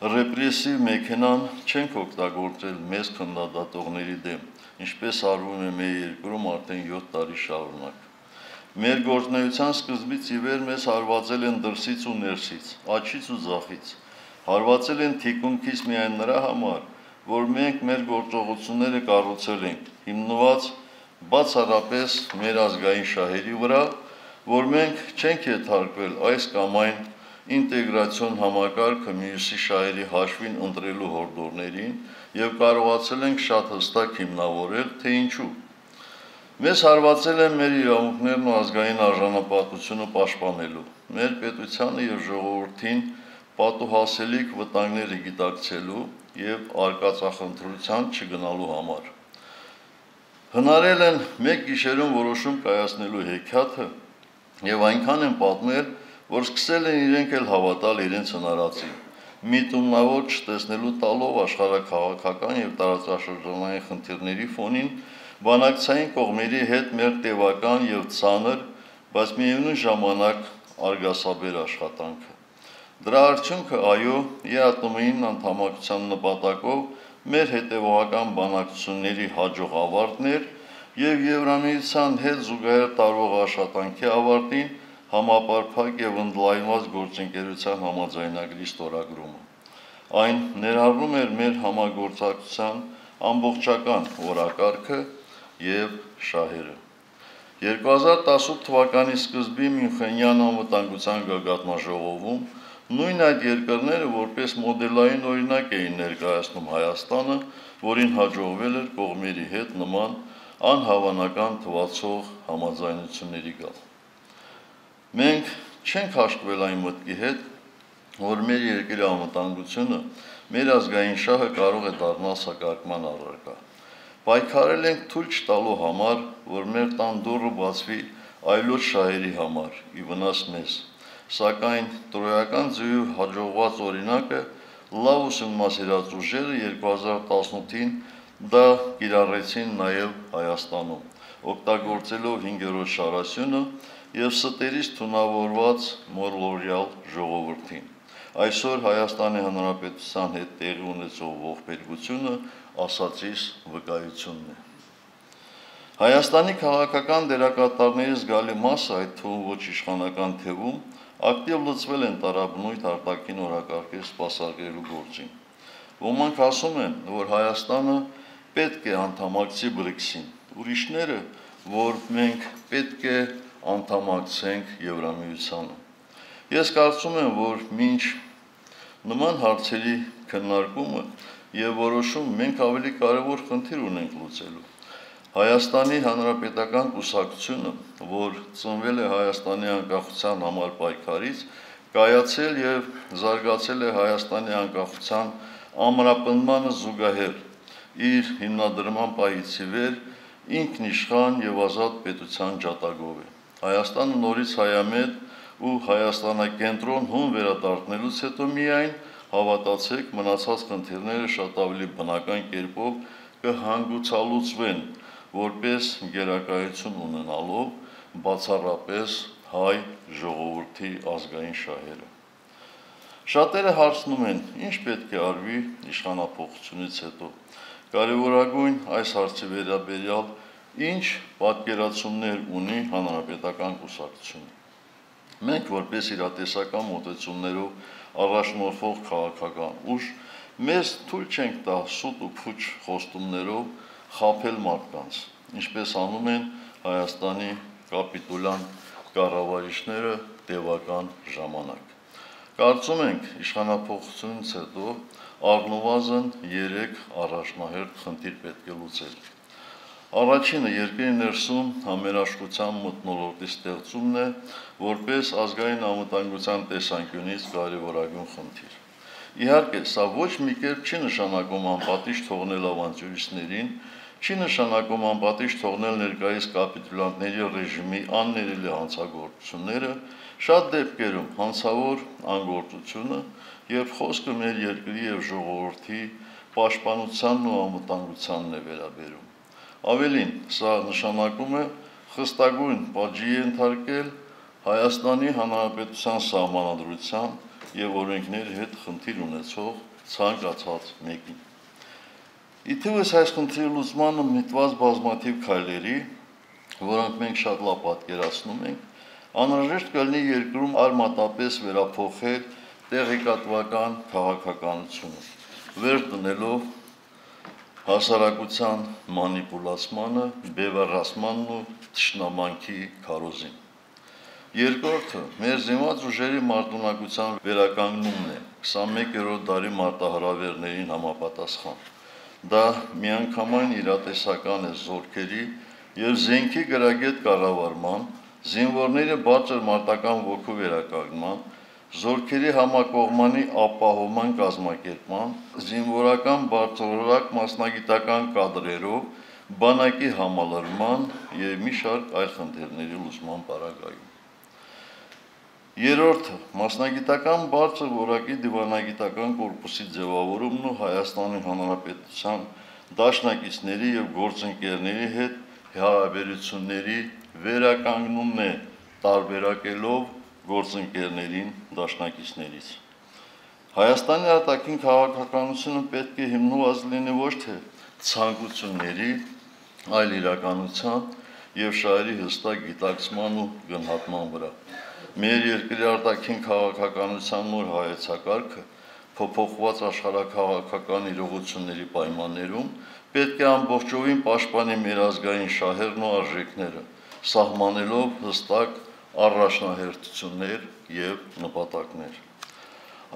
ռեպրեսիվ մեքենան չենք օգտագործել մեզ քննադատողների դեմ, ինչպես արվում է մեր երկրում արդեն 7 տարի շարունակ։ Մեր գործունեության սկզբից ի վեր մեզ հարվածել են դրսից ու ներսից, աջից ու ձախից, հարվածել են թիկունքից միայն նրա համար, որ մենք մեր գործողությունները կառուցել ենք, հիմնված բացառապես մեր ազգային շահերի վրա, որ մենք չենք ենթարկվել այս կամ այն ինտեգրացիոն համակարգը մյուսի շահերի հաշվին ընտրելու հորդորներին եւ կարողացել ենք շատ հստակ հիմնավորել, թե ինչու։ Մեզ հարվածել են մեր իրավունքներն ու ազգային արժանապատվությունը պաշտպանելու, մեր պետությանը եւ ժողովրդին պատուհասելիք վտանգները գիտակցելու եւ արկածախնդրության չգնալու համար։ Հնարել են մեկ գիշերում որոշում կայացնելու հեքիաթը եւ այնքան են պատմել, որ սկսել են իրենք էլ հավատալ իրենց հնարածին, միտումնավոր չտեսնելու տալով աշխարհաքաղաքական եւ տարածաշրջանային խնդիրների ֆոնին բանակցային կողմերի հետ մեր տևական եւ ցաներ, բայց միևնույն ժամանակ արգասաբեր աշխատանքը։ Դրա արդյունքը այո, ԵԱՏՄ-ին անդամակցության նպատակով մեր հետևողական բանակցությունների հաջող ավարտն էր եւ Եվրամիության հետ զուգահեռ տարվող աշխատանքի ավարտին համապարփակ եւ ընդլայնված գործընկերության համաձայնագրի ստորագրումը։ Այն ներառում էր մեր համագործակցության ամբողջական օրակարգը եւ շահերը։ 2018 թվականի սկզբին Մյունխենյան անվտանգության գագաթնաժողովում նույն այդ երկրները որպես մոդելային օրինակ էին ներկայացնում Հայաստանը, որին հաջողվել էր կողմերի հետ նման անհավանական թվացող համաձայնությունների գալ։ Մենք չենք հաշտվել այն մտքի հետ, որ մեր երկրի անվտանգությունը, մեր ազգային շահը կարող է դառնալ սակարկման առարկա։ Պայքարել ենք թույլ չտալու համար, որ մեր տան դուռը բացվի այլոց շահերի համար, ի վնաս մեզ, սակայն տրոյական ձյուի հաջողված օրինակը լավ ուսումնասիրած ուժերը 2018-ին դա կիրառեցին նաև Հայաստանում, օգտագործելով 5-րդ շարասյունը եւ ստերից թունավորված մոլորյալ ժողովրդին։ Այսօր Հայաստանի Հանրապետության հետ տեղի ունեցող ողբերգությունը ասածիս վկայությունն է։ Հայաստանի քաղաքական դերակատարների զգալի մասը, այդ թվում ոչ իշխանական թևում, ակտիվ լծվել են տարաբնույթ արտաքին օրակարգեր սպասարկելու գործին։ Ոմանք ասում են, որ Հայաստանը պետք է անդամակցի BRICS-ին, ուրիշները, որ մենք պետք է անդամակցենք Եվրամիությանը։ Ես կարծում եմ, որ մինչ նման հարցերի քննարկումը եւ որոշում մենք ավելի կարևոր խնդիր ունենք լուծելու։ Հայաստանի Հանրապետական կուսակցությունը, որ ծնվել է Հայաստանի անկախության համար պայքարից, կայացել եւ զարգացել է Հայաստանի անկախության ամրապնդմանը զուգահեռ իր հիմնադրման պահից ի վեր ինքնիշխան եւ ազատ պետության ջատագով է։ Հայաստանը նորից հայամետ ու հայաստանակենտրոն հուն վերադառնելուց հետո միայն հավատացեք մնացած խնդիրները շատ ավելի բնական կերպով կհանգուցալուծվեն, որպես գերակայություն ունենալով բացառապես հայ ժողովրդի ազգային շահերը։ Շատերը հարցնում են, ինչ պետք է արվի իշխանափոխությունից հետո։ Կարևորագույն այս հարցի վերաբերյալ ինչ պատկերացումներ ունի հանրապետական կուսակցությունը։ Մենք որպես իրատեսական մոտեցումներով առաջնորդվող քաղաքական ուժ մեզ թույլ չենք տա սուտ ու փուչ խոստումներով խաբել մարդկանց, ինչպես անում են Հայաստանի կապիտուլյան կառավարիչները տևական ժամանակ։ Կարծում ենք, իշխանափոխությունից հետո առնվազն 3 առաջնահերթ խնդիր պետք է լուծել։ Առաջինը երկրի ներսում համերաշխության մթնոլորտի ստեղծումն է, որպես ազգային անվտանգության տեսանկյունից կարևորագույն խնդիր։ Իհարկե, սա ոչ մի կերպ չի նշանակում անպատիժ թողնել ավանտյուրիստներին, չի նշանակում անպատիժ թողնել ներկայիս կապիտուլյանտների ռեժիմի աններելի հանցագործությունները, շատ դեպքերում հանցավոր անգործությունը եւ խոսքը մեր երկրի եւ ժողովրդի պաշտպանությանն ու անվտանգությանն է վերաբերում։ Ավելին, սա նշանակում է խստագույն պատժի ենթարկել Հայաստանի Հանրապետության սահմանադրության եւ օրենքների հետ խնդիր ունեցող ցանկացած մեկին։ Իթևս այս խնդրի լուծմանը միտված բազմաթիվ քայլերի, որոնք մենք շատ լավ պատկերացնում ենք, անհրաժեշտ կլինի երկրում արմատապես վերափոխել տեղեկատվական քաղաքականությունը, վերջ դնելով հասարակության մանիպուլացմանը, բևեռացմանն ու թշնամանքի քարոզին։ Երկրորդը մեր զինված ուժերի մարտունակության վերականգնումն է 21-րդ դարի մարտահրավերներին համապատասխան։ Դա միանգամայն իրատեսական է զորքերի եւ զենքի գրագետ կառավարման, զինվորների բարձր մարտական ոգու վերականգնման, զորքերի համակողմանի ապահովման կազմակերպման, զինվորական բարձրորակ մասնագիտական կադրերով, բանակի համալրման եւ մի շարք այլ խնդիրների լուծման պարագայում։ Երրորդը մասնագիտական բարձր որակի դիվանագիտական կորպուսի ձևավորումն ու Հայաստանի Հանրապետության դաշնակիցների եւ գործընկերների հետ հարաբերությունների վերականգնումն է, տարբերակելով գործընկերներին դաշնակիցներից։ Հայաստանի արտաքին քաղաքականությունը պետք է հիմնված լինի ոչ թե ցանկությունների, այլ իրականության եւ շահերի հստակ գիտակցման ու գնահատման վրա։ Մեր երկրի արտաքին քաղաքականության նոր հայեցակարգը փոփոխված աշխարհաքաղաքական իրողությունների պայմաններում պետք է ամբողջովին պաշտպանի մեր ազգային շահերն ու արժեքները, սահմանելով հստակ առաջնահերթություններ եւ նպատակներ։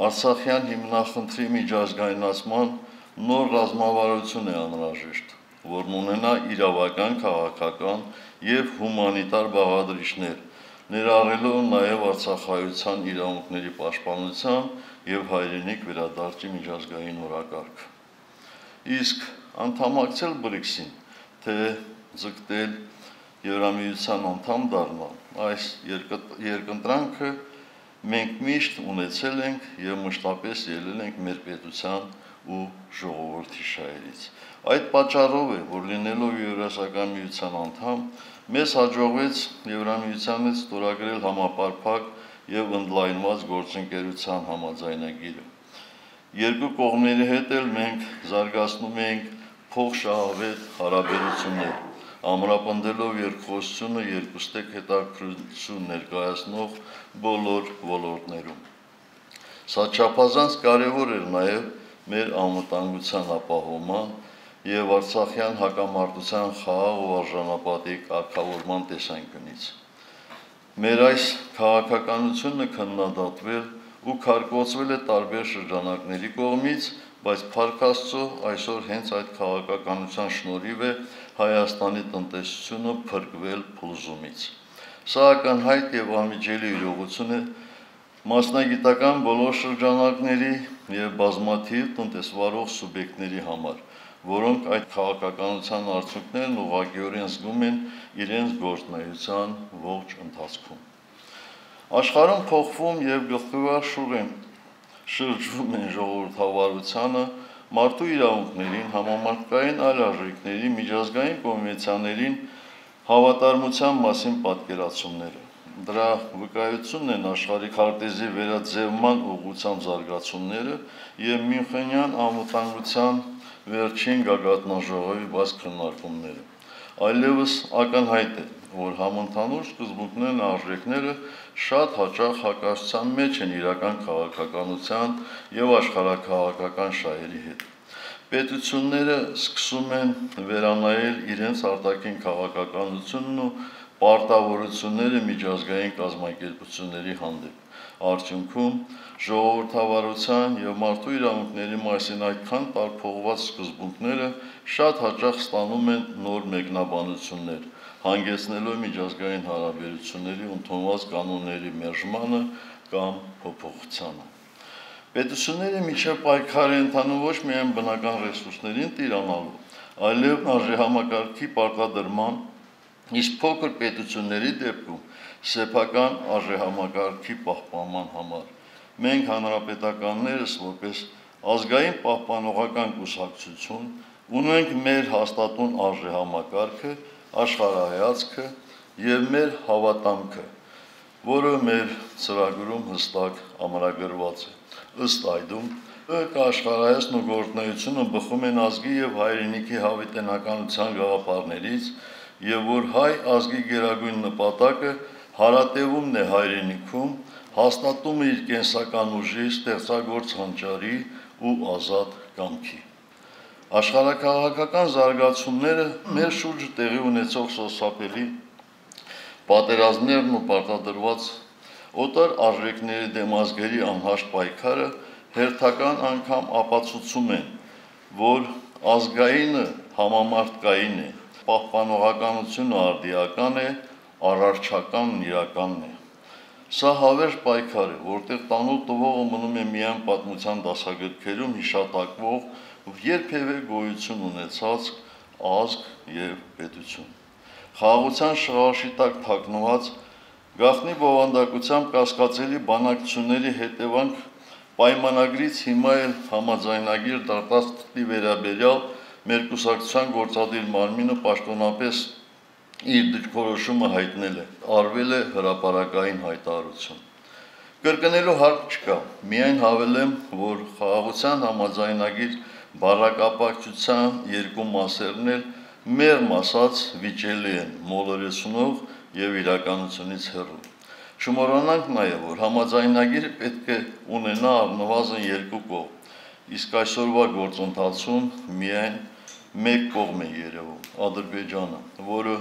Արցախյան հիմնախնդրի միջազգայնացման նոր ռազմավարություն է անհրաժեշտ, որն ունենա իրավական, քաղաքական եւ հումանիտար բաղադրիչներ, ներառելով նաեւ արցախայցյան իրավունքների պաշտպանության եւ հայրենիք վերադարձի միջազգային օրակարգ։ Իսկ անդամակցել BRICS-ին, թե ձգտել Եվրամիության անդամ դառնալ, այս երկընտրանքը մենք միշտ ունեցել ենք եւ մշտապես ելել ենք մեր պետության ու ժողովրդի շահերից։ Այդ պատճառով է, որ լինելով Եվրասիական միության անդամ, մեզ հաջողվեց Եվրամիությանից ստորագրել համապարփակ եւ ընդլայնված գործընկերության համաձայնագիրը։ Երկու կողմերի հետ էլ մենք զարգացնում ենք փոխշահավետ հարաբերություններ, ամրապնդելով երկխոսությունը երկուստեք հետաքրքրություն ներկայացնող բոլոր ոլորտներում։ Սա չափազանց կարևոր էր նաեւ մեր անվտանգության ապահովման եւ արցախյան հակամարտության խաղաղ ու արժանապատիվ կարգավորման տեսանկյունից։ Մեր այս քաղաքականությունը քննադատվել ու քարկոծվել է տարբեր շրջանակների կողմից, բայց Փառք Աստծո այսօր հենց այդ քաղաքականության շնորհիվ է Հայաստանի տնտեսությունը փրկվել փլուզումից։ Սա ակնհայտ եւ անմիջելի իրողություն է, մասնագիտական բոլոր շրջանակների և բազմաթիվ տնտեսվարող սուբյեկտների համար, որոնք այդ քաղաքականության արդյունքներն ուղղակիորեն զգում են իրենց գործունեության ողջ ընթացքում։ Աշխարհում փոխվում և գլխուղիղ շրջվում են ժողովրդավարությանը, մարդու իրավունքներին, համամարտկային այլ արժեքների, միջազգային կոնվենցիաներին հավատարմության մասին պատկերացումները։ Դրա վկայությունն են աշխարհի քարտեզի վերաձևման ուղղությամբ զարգացումները և Մյունխենյան անվտանգության վերջին գագաթնաժողովի բաց քննարկումները։ Այլևս ակնհայտ է, որ համընդհանուր սկզբունքներն ու արժեքները շատ հաճախ հակասության մեջ են իրական քաղաքականության և աշխարհաքաղաքական շահերի հետ։ Պետությունները սկսում են վերանայել իրենց արտաքին քաղաքականությունն ու պարտավորությունները միջազգային կազմակերպությունների հանդեպ։ Արդյունքում ժողովրդավարության և մարդու իրավունքների մասին այդքան տարփողված սկզբունքները շատ հաճախ ստանում են նոր մեկնաբանություններ, հանգեցնելով միջազգային հարաբերությունների ընդունված կանոնների մերժմանը կամ փոփոխությանը։ Պետությունների միջև պայքարը ընթանում ոչ միայն բնական ռեսուրսներին տիրանալու, այլև արժեհամակարգի պարտադրման, իսկ փոքր պետությունների դեպքում սեփական արժեհամակարգի պահպանման համար։ Մենք հանրապետականներս որպես ազգային պահպանողական կուսակցություն ունենք մեր հաստատուն արժեհամակարգը, աշխարհայացքը և մեր հավատամքը, որը մեր ծրագրում հստակ ամրագրված է։ Ըստ այդմ, աշխարհայացն ու գործունեությունը բխում են ազգի և հայրենիքի հավիտենականության գաղափարներից, և որ հայ ազգի գերագույն նպատակը հարատևումն է հայրենիքում, հաստատում է իր կենսական ուժի, ստեղծագործ հանճարի ու ազատ կամքի։ Աշխարհաքաղաքական զարգացումները մեր շուրջը տեղի ունեցող սարսափելի պատերազմներն ու պարտադրված օտար արժեքների դեմ ազգերի անհաշտ պայքարը հերթական անգամ ապացուցում են, որ ազգայինը համամարտկային է, պահպանողականությունը արդիական է, արարչականն իրականն է։ Սա հավերժ պայքար է, որտեղ տանուլ տվողը մնում է միայն պատմության դասագրքերում հիշատակվող երբևէ գոյություն ունեցած ազգ և պետություն։ Խաղաղության շղարշի տակ թաքնված գաղտնի բովանդակությամբ կասկածելի բանակցությունների հետևանք պայմանագրից հիմա էլ համաձայնագիր դարձած թղթի վերաբերյալ մեր կուսակցության գործադիր մարմինը պաշտոնապես իր դիրքորոշումը հայտնել է, արվել է հրապարակային հայտարարություն։ Կրկնելու հարկ չկա, միայն հավելեմ, որ խաղաղության համաձայնագիր բառակապակցության երկու մասերն էլ մեղմ ասած վիճելի են, մոլորեցնող և իրականությունից հեռու։ Չմոռանանք նաև, որ համաձայնագիրը պետք է ունենա առնվազն երկու կողմ, իսկ այսօրվա գործընթացում միայն մեկ կողմ է երևում՝ Ադրբեջանը, որը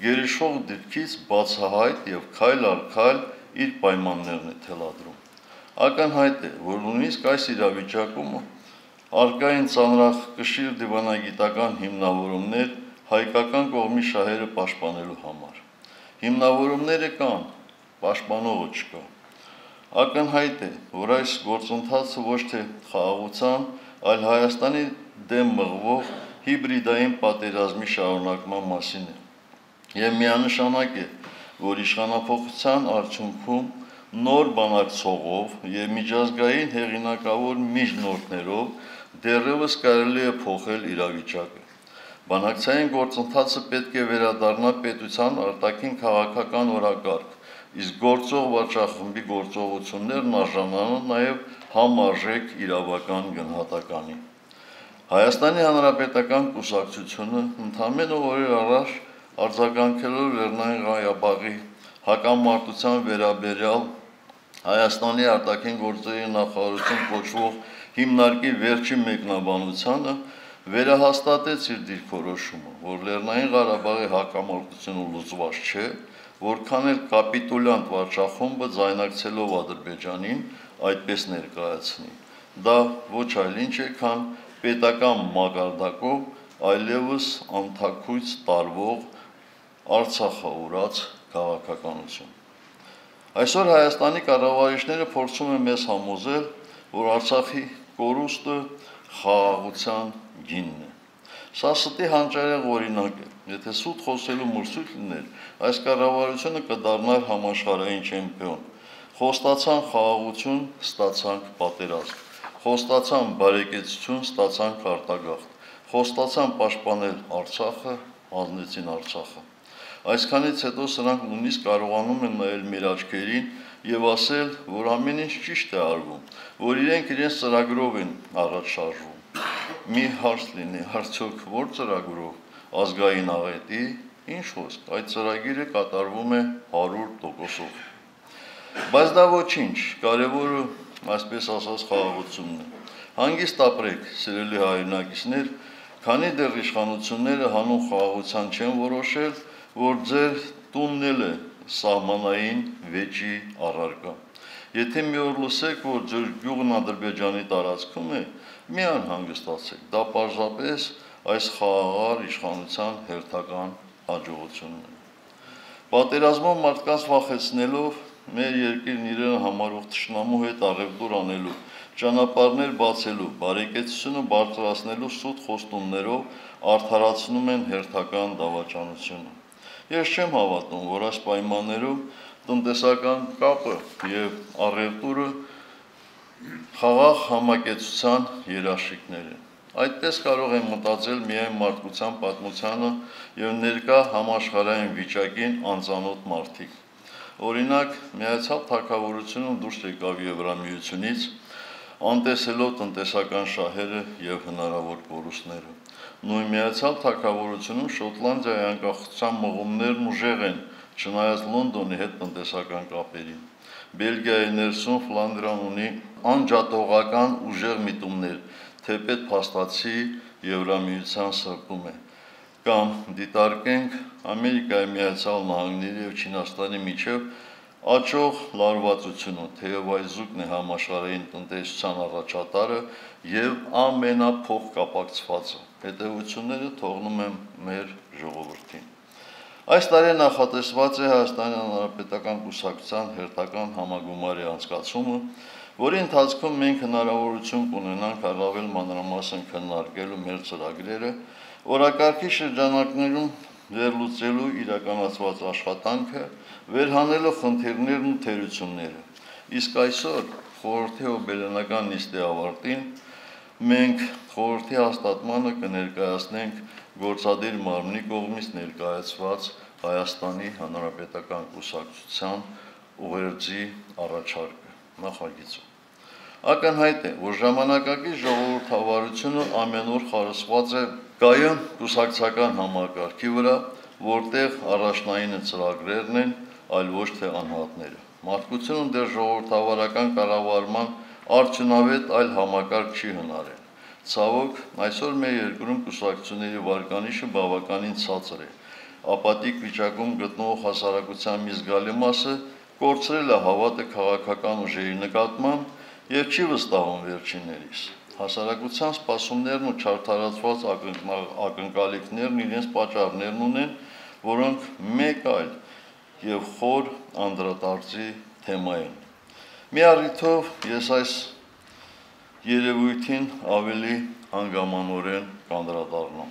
գերիշխող դիրքից բացահայտ և քայլ առ քայլ իր պայմաններն է թելադրում։ Ակնհայտ է, որ նույնիսկ այս իրավիճակում առկա են ծանրակշիռ դիվանագիտական հիմնավորումներ հայկական կողմի շահերը պաշտպանելու համար։ Հիմնավորումները կան, պաշտպանողը չկա։ Ակնհայտ է, որ այս գործընթացը ոչ թե խաղաղության, այլ Հայաստանի դեմ մղվող հիբրիդային պատերազմի շարունակման մասին է, և միանշանակ է, որ իշխանափոխության արդյունքում նոր բանակցողով և միջազգային հեղինակավոր միջնորդներով դեռևս կարելի է փոխել իրավիճակը։ Բանակցային գործընթացը պետք է վերադառնա պետության արտաքին քաղաքական օրակարգ, իսկ գործող վարչախմբի գործողություններն արժանանան նաև համարժեք իրավական գնահատականի։ Հայաստանի Հանրապետական կուսակցությունը ընդամենը օրեր առաջ արձագանքելով Լեռնային Ղարաբաղի հակամարտության վերաբերյալ Հայաստանի արտաքին գործերի նախարարություն կոչվող հիմնարկի վերջին մեկնաբանությանը վերահաստատեց իր դիրքորոշումը, որ Լեռնային Ղարաբաղի հակամարտությունը լուծված չէ, որքան էլ կապիտուլյանտ վարչախումբը ձայնակցելով Ադրբեջանին այդպես ներկայացնի։ Դա ոչ այլ ինչ է, քան պետական մակարդակով այլևս անթաքույց տարվող Արցախաուրաց քաղաքականություն։ Այսօր Հայաստանի կառավարիչները փորձում են մեզ համոզել, որ Արցախի կորուստը խաղաղության գինն է։ Սա ստի հանճարեղ օրինակ է։ Եթե սուտ խոսելու մրցույթ լիներ, այս կառավարությունը կդառնար համաշխարհային չեմպիոն։ Խոստացան խաղաղություն, ստացանք պատերազմ։ Խոստացան բարեկեցություն, ստացանք արտագաղթ։ Խոստացան պաշտպանել Արցախը, հանձնեցին Արցախը։ Այսքանից հետո սրանք նույնիսկ կարողանում են նայել մեր աչքերին եւ ասել, որ ամեն ինչ ճիշտ է արվում, որ իրենք իրենց ծրագրով են առաջ շարժվում։ Մի հարց լինի, արդյոք որ ծրագրով, ազգային աղետի, ինչ խոսք, այդ ծրագիրը կատարվում է 100%-ով։ Բայց դա ոչինչ, կարևորը, այսպես ասած, խաղաղությունն է։ Հանգիստ ապրեք, սիրելի հայրենակիցներ, քանի դեռ իշխանությունները հանուն խաղաղության չեն որոշել, որ ձեր տունն էլ է սահմանային վեճի առարկա։ Եթե մի օր լսեք, որ ձեր գյուղն Ադրբեջանի տարածքում է, մի անհանգստացեք, դա պարզապես այս խաղաղար իշխանության հերթական հաջողությունն է։ Պատերազմով մարդկանց վախեցնելով, մեր երկիրն իրեն համարող թշնամու հետ առևտուր անելու, ճանապարհներ բացելու, բարեկեցությունը բարձրացնելու սուտ խոստումներով արդարացնում են հերթական դավաճանությունը։ Ես չեմ հավատում, որ այս պայմաններում տնտեսական կապը եւ առևտուրը խաղաղ համակեցության երաշխիքներ են։ Այդպես կարող են մտածել միայն մարդկության պատմությանը եւ ներկա համաշխարհային վիճակին անծանոթ մարդիկ։ Օրինակ, Միացյալ Թագավորությունում դուրս եկավ Եվրամիությունից, անտեսելով տնտեսական շահերը եւ հնարավոր կորուստները։ Նույն Միացյալ Թագավորությունում Շոտլանդիայի անկախության մղումներն ուժեղ են, չնայած Լոնդոնի հետ տնտեսական կապերին։ Բելգիայի ներսում Ֆլանդրիան ունի անջատողական ուժեղ միտումներ, թեպետ փաստացի Եվրամիության սրբում է։ Կամ դիտարկենք Ամերիկայի Միացյալ Նահանգների եւ Չինաստանի միջև աճող լարվածությունը, թեև այս զուգն է համաշխարհային տնտեսության առաջատարը եւ ամենափոխկապակցվածը։ Հետևությունները թողնում եմ մեր ժողովրդին։ Այս տարի նախատեսված է Հայաստանի Հանրապետական կուսակցության հերթական համագումարի անցկացումը, որի ընթացքում մենք հնարավորություն կունենանք առավել մանրամասն քննարկելու մեր ծրագրերը, օրակարգի շրջանակներում վերլուծելու իրականացված աշխատանքը, վերհանելու խնդիրներն ու թերությունները։ Իսկ այսօր խորհրդի հոբելյանական նիստի ավարտին մենք խորհրդի հաստատմանը կներկայացնենք գործադիր մարմնի կողմից ներկայացված Հայաստանի Հանրապետական կուսակցության ուղերձի առաջարկը նախագիծը։ Ակնհայտ է, որ ժամանակակից ժողովրդավարությունը ամեն օր խարսված է կայուն կուսակցական համակարգի վրա, որտեղ առաջնայինը ծրագրերն են, այլ ոչ թե անհատները։ Մարդկությունում դեռ ժողովրդավարական կառավարման արդյունավետ այլ համակարգ չի հնարել։ Ցավոք, այսօր մեր երկրում կուսակցությունների վարկանիշը բավականին ցածր է։ Ապատիկ վիճակում գտնվող հասարակության մի զգալի մասը կորցրել է հավատը քաղաքական ուժերի նկատմամբ եւ չի վստահում վերջիններիս։ Հասարակության սպասումներն ու չարդարացված ակնկալիքներն իրենց պատճառներն ունեն, որոնք մեկ այլ եւ խոր անդրադարձի թեմա են։ Մի առիթով ես այս երևույթին ավելի հանգամանորեն կանդրադառնամ։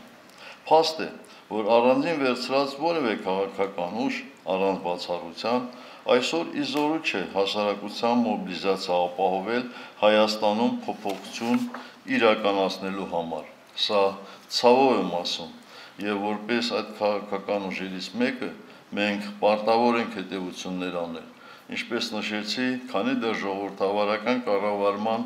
Փաստ է, որ առանձին վերցրած որևէ քաղաքական ուժ առանց բացառության այսօր իզորու չէ հասարակության մոբիլիզացիա ապահովել Հայաստանում փոփոխություն իրականացնելու համար։ Սա ցավով եմ ասում, եւ որպես այդ քաղաքական ուժերից մեկը մենք պարտավոր ենք հետևություններ անել։ Ինչպես նշեցի, քանի դեռ ժողովրդավարական կառավարման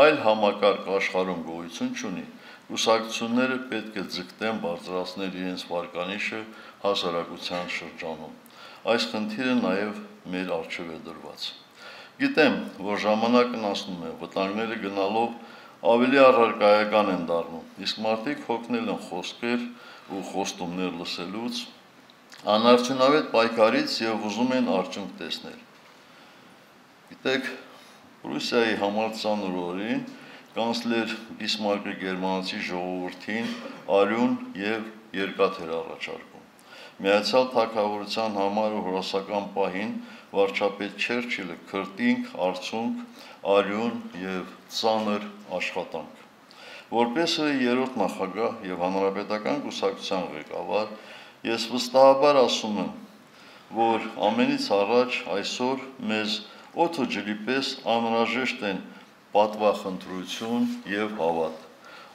այլ համակարգ աշխարհում գոյություն չունի, կուսակցությունները պետք է ձգտեն բարձրացնել իրենց վարկանիշը հասարակության շրջանում։ Այս խնդիրը նաև մեր առջև է դրված։ Գիտեմ, որ ժամանակն անցնում է, վտանգները գնալով ավելի առարկայական են դառնում, իսկ մարդիկ հոգնել են խոսքեր ու խոստումներ լսելուց, անարդյունավետ պայքարից եւ ուզում են արդյունք տեսնել։ Գիտեք, Ռուսիայի համար ծանր օրին կանցլեր Բիսմարկը գերմանացի ժողովրդին արյուն եւ երկաթ էր առաջարկում։ Միացյալ Թագավորության համար ու հրոսական պահին վարչապետ Չերչիլը քրտինք, արցունք, արյուն եւ ծանր աշխատանք։ Որպես երրորդ նախագահ եւ հանրապետական կուսակցության ղեկավար, ես վստահաբար ասում եմ, որ ամենից առաջ այսօր մեզ օդը ջրի պես անհրաժեշտ են պատվախնդրություն եւ հավատ։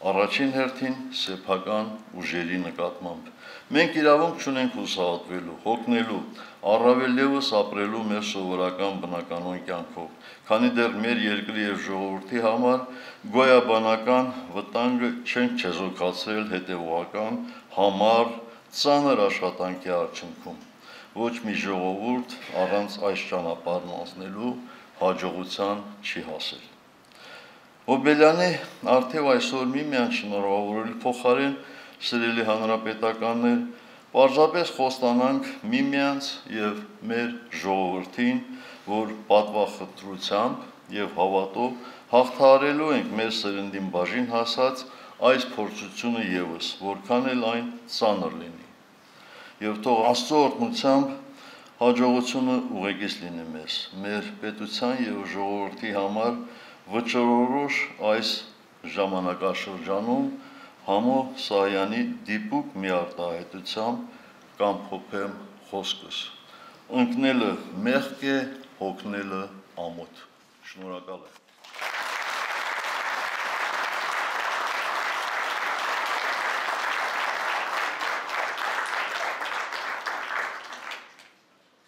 Առաջին հերթին սեփական ուժերի նկատմամբ։ Մենք իրավունք չունենք հուսահատվելու, հոգնելու, առավել ևս ապրելու մեր սովորական բնականոն կյանքով, քանի դեռ մեր երկրի եւ ժողովրդի համար գոյաբանական վտանգը չենք չեզոքացրել հետեւողական, համառ, ծանր աշխատանքի արդյունքում։ Ոչ մի ժողովուրդ առանց այս ճանապարհն անցնելու հաջողության չի հասել։ Օբելյանի արդև այսօր միմյանց շնորհավորելու փոխարեն, սիրելի հանրապետականներ, պարզապես խոստանանք միմյանց եւ մեր ժողովրդին, որ պատվախնդրությամբ եւ հավատով հաղթահարելու ենք մեր սերնդին բաժին հասած այս փորձությունը եւս, որքան էլ այն ծանր լինի։ Եվ թող Աստծո օրհնությամբ հաջողությունը ուղեկից լինի մեզ, մեր պետության եւ ժողովրդի համար վճռորոշ այս ժամանակաշրջանում Համո Սահյանի դիպուկ մի արտահայտությամբ կամփոփեմ խոսքս. ընկնելը մեղք է, հոգնելը ամոթ։ Շնորհակալ եմ։